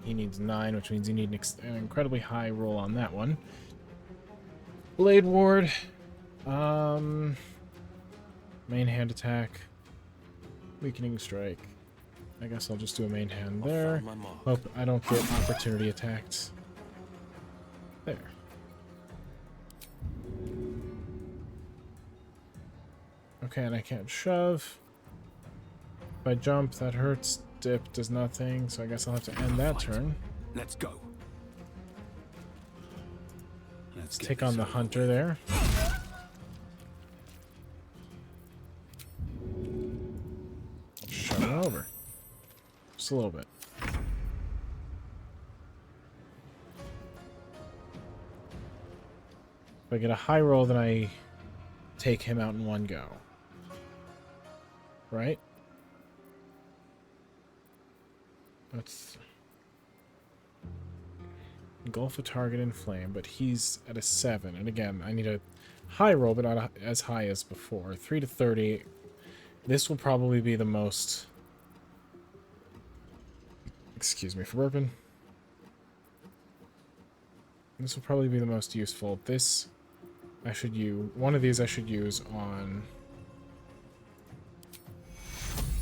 He needs 9, which means you need an incredibly high roll on that one. Blade Ward. Main hand attack. Weakening strike. I guess I'll just do a main hand there. Hope I don't get opportunity attacked. There. Okay, and I can't shove. If I jump, that hurts. Dip does nothing, so I guess I'll have to end that turn. Let's go. Let's take on the hunter there. Shove it over. Just a little bit. If I get a high roll, then I take him out in one go. Right? Let's engulf a target in flame, but he's at a 7. And again, I need a high roll, but not as high as before. 3 to 30. This will probably be the most... Excuse me for burping. This will probably be the most useful. This I should use. One of these I should use on...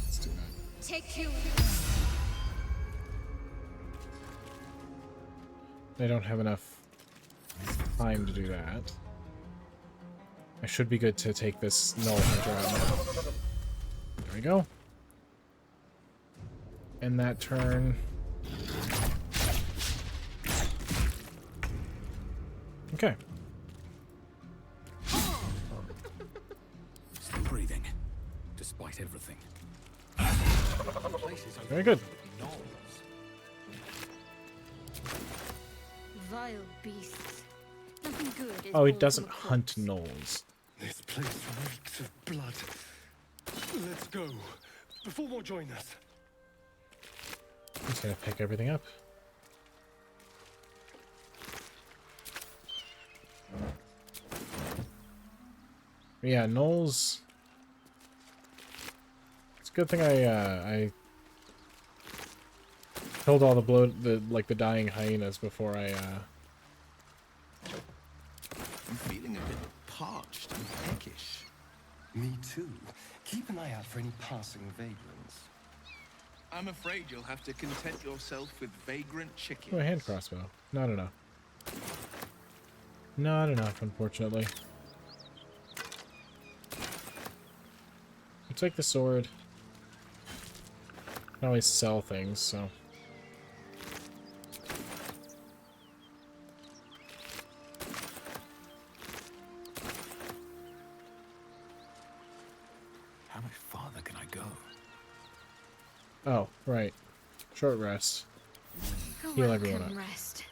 Let's do that. Take two. I don't have enough time to do that. I should be good to take this Null Hunter out now. There we go. End that turn. Okay. Still breathing, despite everything. Very good. Vile beasts. Nothing good is Oh, he born doesn't from a hunt corpse. gnolls. This place reeks of blood. Let's go, before more join us. I'm just gonna pick everything up. Yeah, gnolls. It's a good thing I killed all the dying hyenas before I I'm feeling a bit parched and peckish. Me too. Keep an eye out for any passing vagrants. I'm afraid you'll have to content yourself with vagrant chickens. Oh, a hand crossbow. Not enough. Not enough, unfortunately. I'll take the sword. I can always sell things, so... How much farther can I go? Oh, right. Short rest. Go Heal work everyone and up. rest.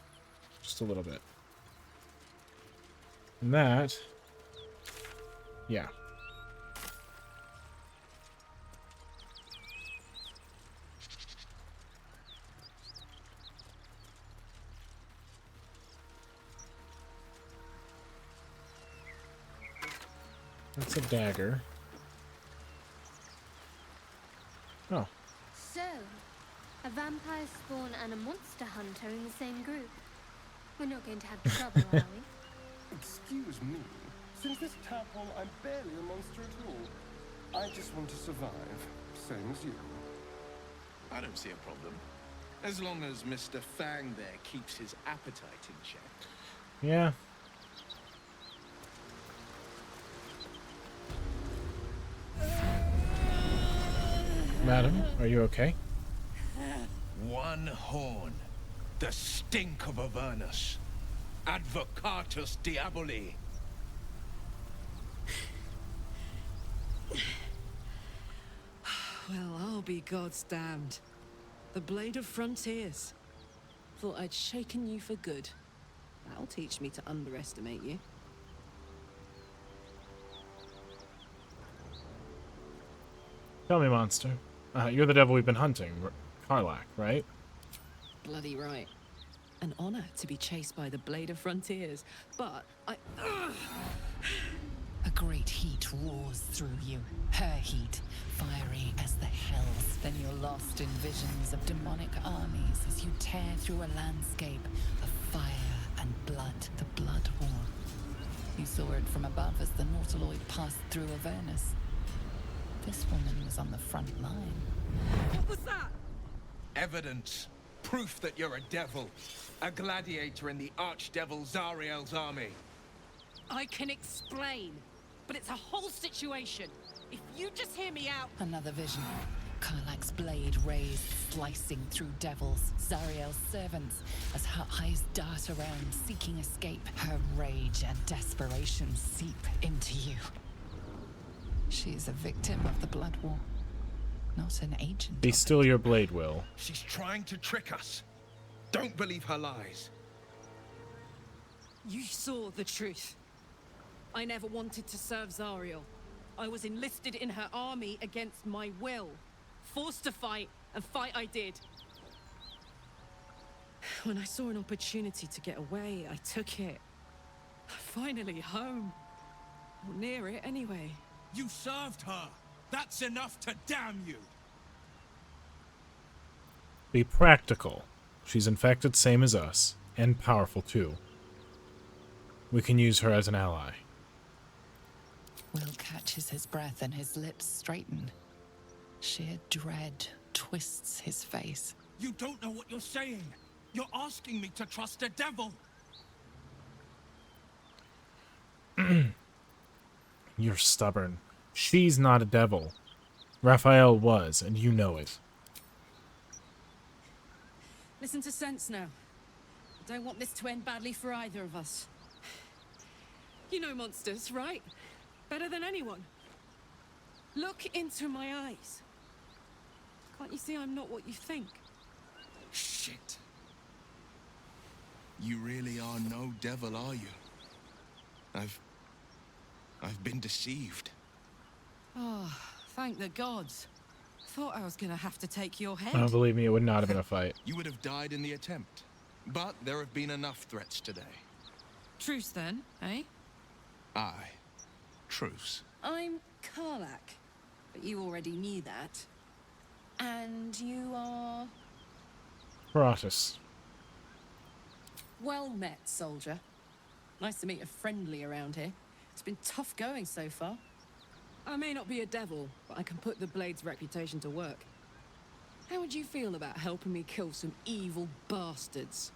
Just a little bit. And that... Yeah. That's a dagger. Oh. So, a vampire spawn and a monster hunter in the same group. We're not going to have trouble, are we? Excuse me. Since this tadpole, I'm barely a monster at all. I just want to survive, same as you. I don't see a problem. As long as Mr. Fang there keeps his appetite in check. Yeah. Madam, are you okay? One horn. The stink of Avernus. Advocatus Diaboli. Well, I'll be God's damned. The Blade of Frontiers. Thought I'd shaken you for good. That'll teach me to underestimate you. Tell me, monster. You're the devil we've been hunting, Karlach, right? Bloody right. An honor to be chased by the Blade of Frontiers, but I... A great heat roars through you. Her heat, fiery as the hells. Then you're lost in visions of demonic armies as you tear through a landscape of fire and blood. The Blood War. You saw it from above as the Nautiloid passed through Avernus. This woman was on the front line. What was that? Evidence. Proof that you're a devil. A gladiator in the archdevil Zariel's army. I can explain, but it's a whole situation. If you just hear me out... Another vision. Karlach's blade raised, slicing through devils, Zariel's servants, as her eyes dart around, seeking escape. Her rage and desperation seep into you. She is a victim of the Blood War, not an agent. Be still your blade, Will. She's trying to trick us. Don't believe her lies. You saw the truth. I never wanted to serve Zariel. I was enlisted in her army against my will. Forced to fight, and fight I did. When I saw an opportunity to get away, I took it. Finally home. Or near it, anyway. You served her! That's enough to damn you! Be practical. She's infected same as us, and powerful too. We can use her as an ally. Will catches his breath and his lips straighten. Sheer dread twists his face. You don't know what you're saying! You're asking me to trust a devil! You're stubborn. She's not a devil. Raphael was, and you know it. Listen to sense now. I don't want this to end badly for either of us. You know monsters, right? Better than anyone. Look into my eyes. Can't you see I'm not what you think? Shit. You really are no devil, are you? I've been deceived. Oh, thank the gods. Thought I was gonna have to take your head. Oh, believe me, it would not have been a fight. You would have died in the attempt. But there have been enough threats today. Truce then, eh? Aye. Truce. I'm Karlak, but you already knew that. And you are... Paratus. Well met, soldier. Nice to meet a friendly around here. It's been tough going so far. I may not be a devil, but I can put the Blade's reputation to work. How would you feel about helping me kill some evil bastards?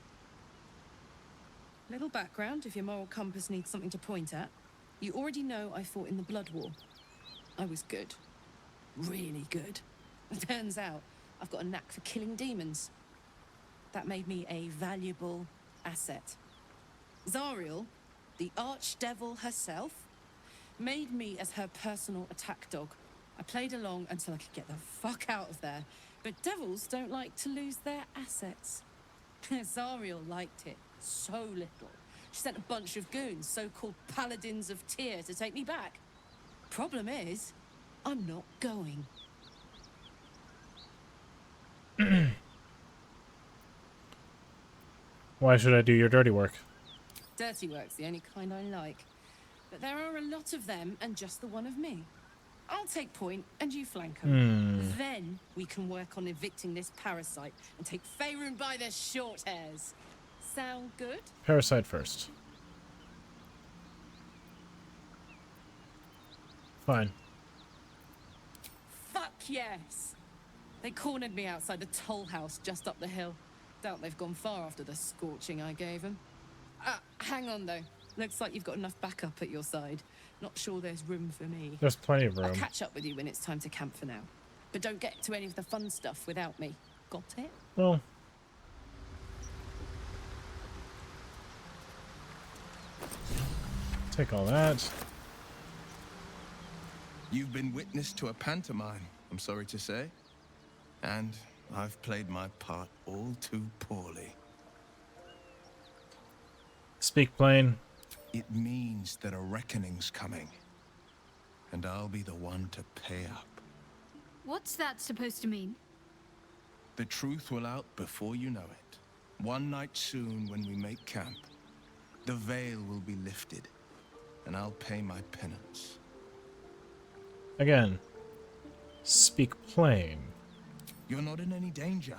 Little background if your moral compass needs something to point at. You already know I fought in the Blood War. I was good. Really good. It turns out I've got a knack for killing demons. That made me a valuable asset. Zariel, the archdevil herself, made me as her personal attack dog. I played along until I could get the fuck out of there. But devils don't like to lose their assets. Zariel liked it so little. She sent a bunch of goons, so-called paladins of Tyr, to take me back. Problem is, I'm not going. Why should I do your dirty work? Dirty work's the only kind I like. But there are a lot of them, and just the one of me. I'll take point, and you flank 'em. Then we can work on evicting this parasite and take Faerun by the short hairs. Sound good? Parasite first. Fine. Fuck yes! They cornered me outside the toll house just up the hill. Doubt they've gone far after the scorching I gave them. Hang on though. Looks like you've got enough backup at your side. Not sure there's room for me. There's plenty of room. I'll catch up with you when it's time to camp for now. But don't get to any of the fun stuff without me. Got it? Well. Take all that. You've been witness to a pantomime, I'm sorry to say. And I've played my part all too poorly. Speak plain. It means that a reckoning's coming. And I'll be the one to pay up. What's that supposed to mean? The truth will out before you know it. One night soon when we make camp, the veil will be lifted, and I'll pay my penance. Again, speak plain. You're not in any danger,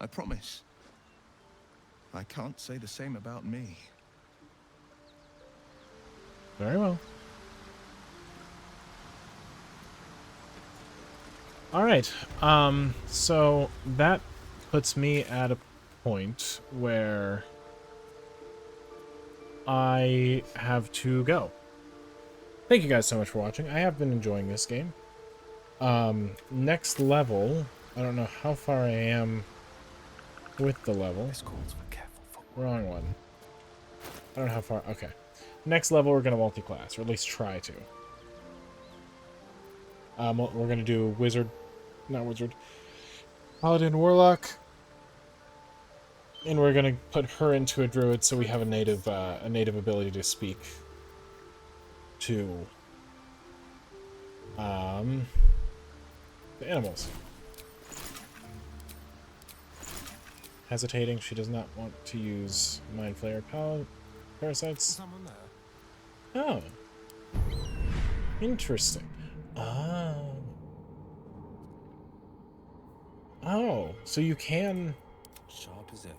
I promise. I can't say the same about me. Very well. Alright, so that puts me at a point where I have to go. Thank you guys so much for watching. I have been enjoying this game. Next level, I don't know how far I am with the level. This calls for careful footwork. Wrong one. I don't know how far. Okay. Next level, we're going to multi-class, or at least try to. We're going to do Paladin Warlock. And we're going to put her into a druid so we have a native ability to speak to the animals. Hesitating, she does not want to use Mind Flayer parasites. Someone there? Oh. Interesting. Oh. Oh, so you can... Sharp as ever.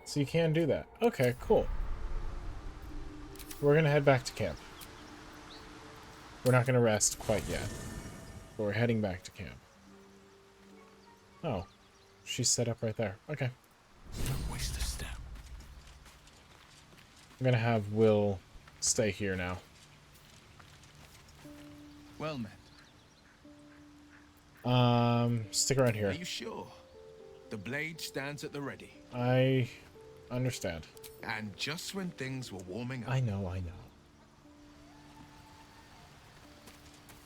So you can do that. Okay, cool. We're gonna head back to camp. We're not gonna rest quite yet. But we're heading back to camp. Oh. She's set up right there. Okay. Don't waste a step. I'm gonna have Will stay here now. Well met. Stick around here. Are you sure? The blade stands at the ready. I understand. And just when things were warming up. I know.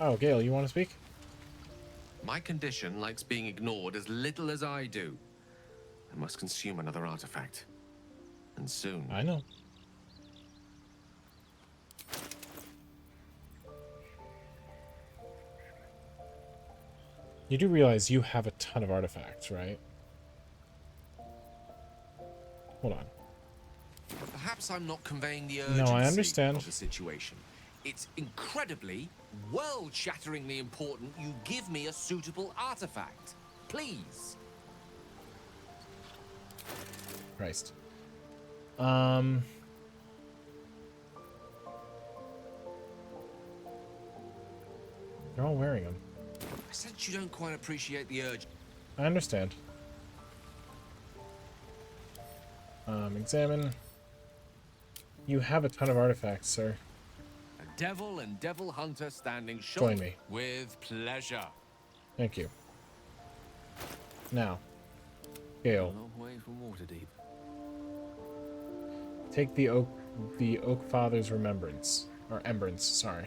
Oh, Gale, you want to speak? My condition likes being ignored as little as I do. I must consume another artifact. And soon. I know. You do realize you have a ton of artifacts, right? Hold on. Perhaps I'm not conveying the No, I urgency understand. of the situation. It's incredibly, world-shatteringly important you give me a suitable artifact. Please. Christ. They're all wearing them. I sense you don't quite appreciate the urge. I understand. Examine. You have a ton of artifacts, sir. A devil and devil hunter standing shoulder. Join me. With pleasure. Thank you. Now, Gale, A long way from Waterdeep. take the Oak Father's remembrance. Or embrance, sorry.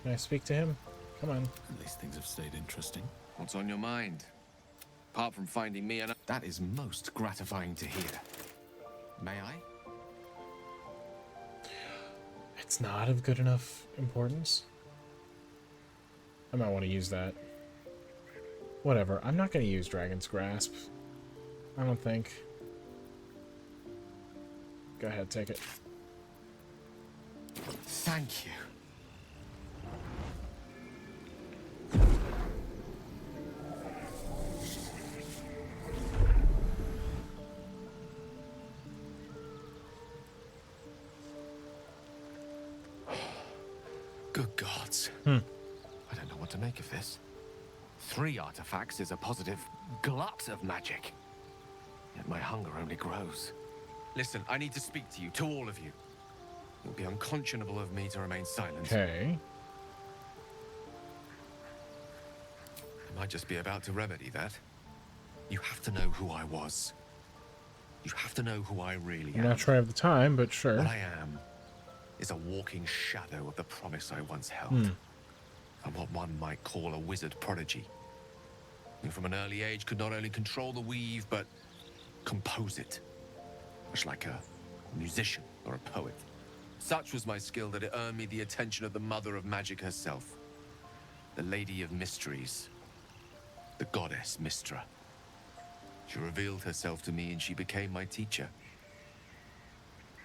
Can I speak to him? Come on. At least things have stayed interesting. What's on your mind? Apart from finding me, and that is most gratifying to hear. May I? It's not of good enough importance. I might want to use that. Whatever. I'm not going to use Dragon's Grasp. I don't think. Go ahead, take it. Thank you. Good gods. I don't know what to make of this. 3 artifacts is a positive glut of magic. Yet my hunger only grows. Listen, I need to speak to you, to all of you. It would be unconscionable of me to remain silent. Okay. I might just be about to remedy that. You have to know who I was. You have to know who I really am. I'm not sure I have the time, but sure. What I am is a walking shadow of the promise I once held. I'm what one might call a wizard prodigy. Who from an early age could not only control the weave, but compose it. Much like a musician or a poet. Such was my skill that it earned me the attention of the mother of magic herself. The Lady of Mysteries. The goddess Mystra. She revealed herself to me and she became my teacher.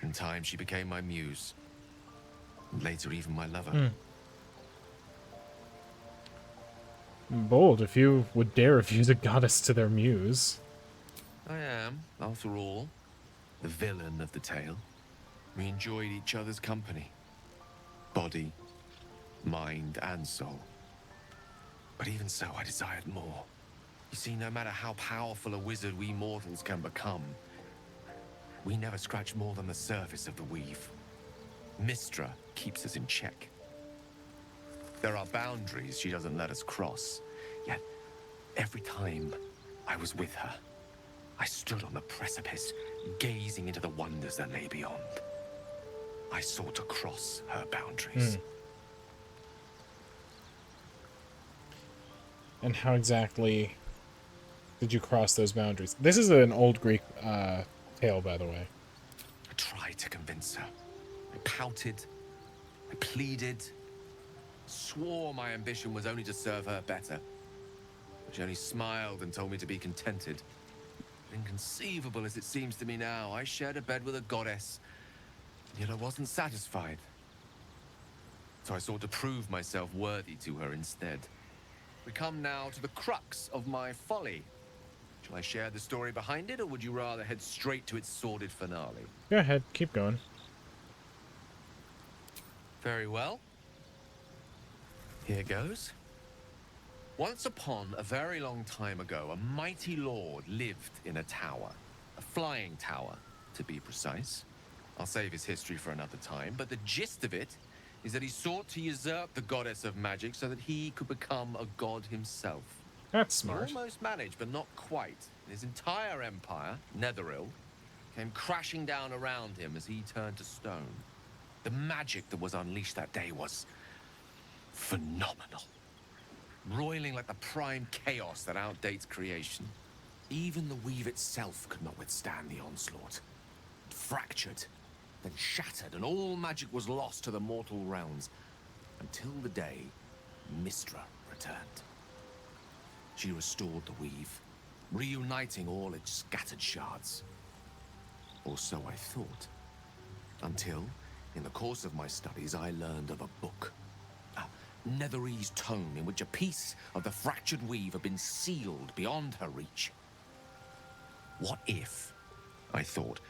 In time, she became my muse. And later, even my lover. Bold, if you would dare refuse a goddess to their muse. I am, after all, the villain of the tale. We enjoyed each other's company. Body, mind, and soul. But even so, I desired more. You see, no matter how powerful a wizard we mortals can become, we never scratch more than the surface of the weave. Mystra keeps us in check. There are boundaries she doesn't let us cross. Yet, every time I was with her, I stood on the precipice, gazing into the wonders that lay beyond. I sought to cross her boundaries. And how exactly did you cross those boundaries? This is an old Greek tale, by the way. tried to convince her. I pouted, I pleaded, swore my ambition was only to serve her better. But she only smiled and told me to be contented. Inconceivable as it seems to me now, I shared a bed with a goddess, yet I wasn't satisfied. So I sought to prove myself worthy to her instead. We come now to the crux of my folly. Shall I share the story behind it, or would you rather head straight to its sordid finale? Go ahead, keep going. Very well. Here goes. Once upon a very long time ago, a mighty lord lived in a tower. A flying tower, to be precise. I'll save his history for another time, but the gist of it is that he sought to usurp the goddess of magic so that he could become a god himself. That's smart. He almost managed, but not quite. His entire empire, Netheril, came crashing down around him as he turned to stone. The magic that was unleashed that day was phenomenal. Roiling like the prime chaos that outdates creation. Even the weave itself could not withstand the onslaught. It fractured, then shattered, and all magic was lost to the mortal realms. Until the day Mystra returned. She restored the weave, reuniting all its scattered shards. Or so I thought. Until, in the course of my studies, I learned of a book. A Netherese tome in which a piece of the fractured weave had been sealed beyond her reach. What if, I thought,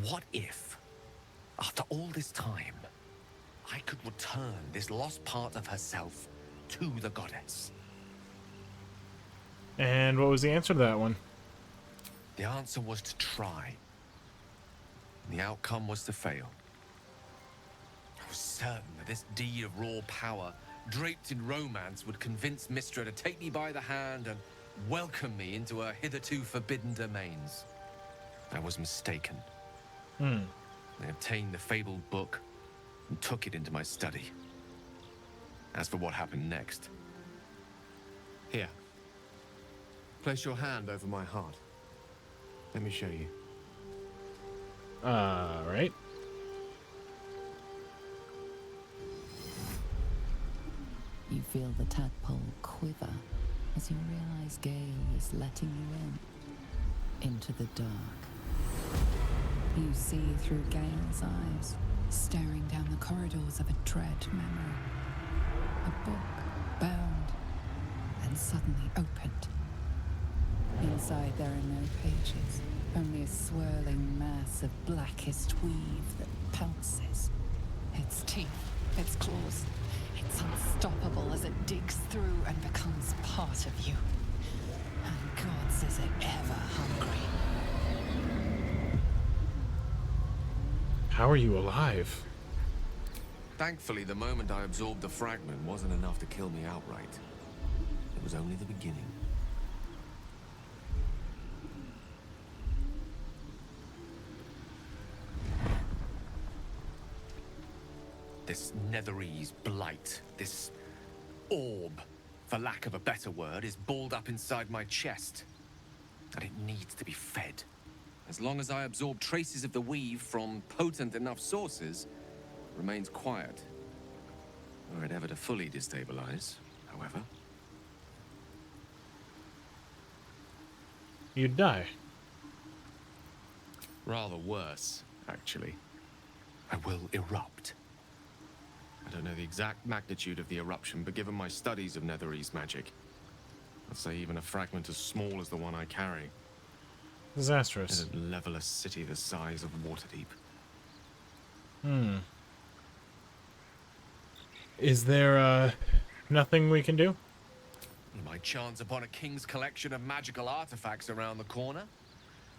what if, after all this time, I could return this lost part of herself to the goddess? And what was the answer to that one? The answer was to try. The outcome was to fail. I was certain that this deed of raw power, draped in romance, would convince Mystra to take me by the hand and welcome me into her hitherto forbidden domains. I was mistaken. I obtained the fabled book and took it into my study. As for what happened next... Here. Place your hand over my heart. Let me show you. Right. You feel the tadpole quiver as you realize Gale is letting you into the dark. You see through Gale's eyes, staring down the corridors of a dread memory. A book bound and suddenly opened. Inside there are no pages, only a swirling mass of blackest weave that pounces. Its teeth, its claws, it's unstoppable as it digs through and becomes part of you. And gods, is it ever hungry. How are you alive? Thankfully, the moment I absorbed the fragment wasn't enough to kill me outright. It was only the beginning. This Netherese blight, this orb, for lack of a better word, is balled up inside my chest. And it needs to be fed. As long as I absorb traces of the weave from potent enough sources, it remains quiet. Were it ever to fully destabilize, however. You'd die. Rather worse, actually. I will erupt. I don't know the exact magnitude of the eruption, but given my studies of Netherese magic, I'd say even a fragment as small as the one I carry. Disastrous. It'd level a city the size of Waterdeep. Is there, nothing we can do? We might chance upon a king's collection of magical artifacts around the corner.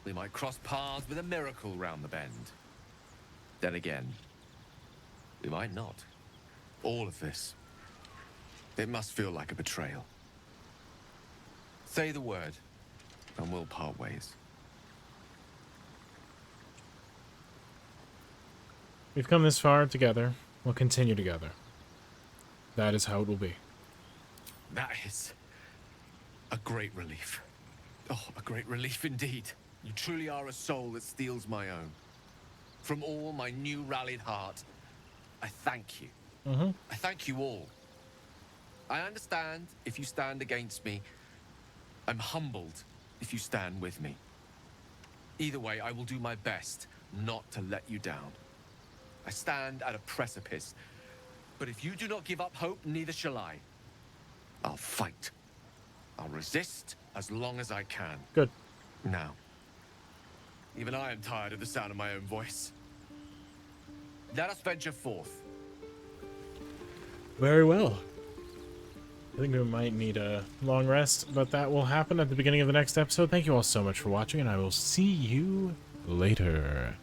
We might cross paths with a miracle round the bend. Then again, we might not. All of this. It must feel like a betrayal. Say the word, and we'll part ways. We've come this far together. We'll continue together. That is how it will be. That is a great relief. Oh, a great relief indeed. You truly are a soul that steals my own. From all my new rallied heart, I thank you. I thank you all. I understand if you stand against me. I'm humbled if you stand with me. Either way, I will do my best not to let you down. I stand at a precipice, but if you do not give up hope, neither shall I. I'll fight. I'll resist as long as I can. Good. Now, even I am tired of the sound of my own voice. Let us venture forth. Very well. I think we might need a long rest, but that will happen at the beginning of the next episode. Thank you all so much for watching, and I will see you later.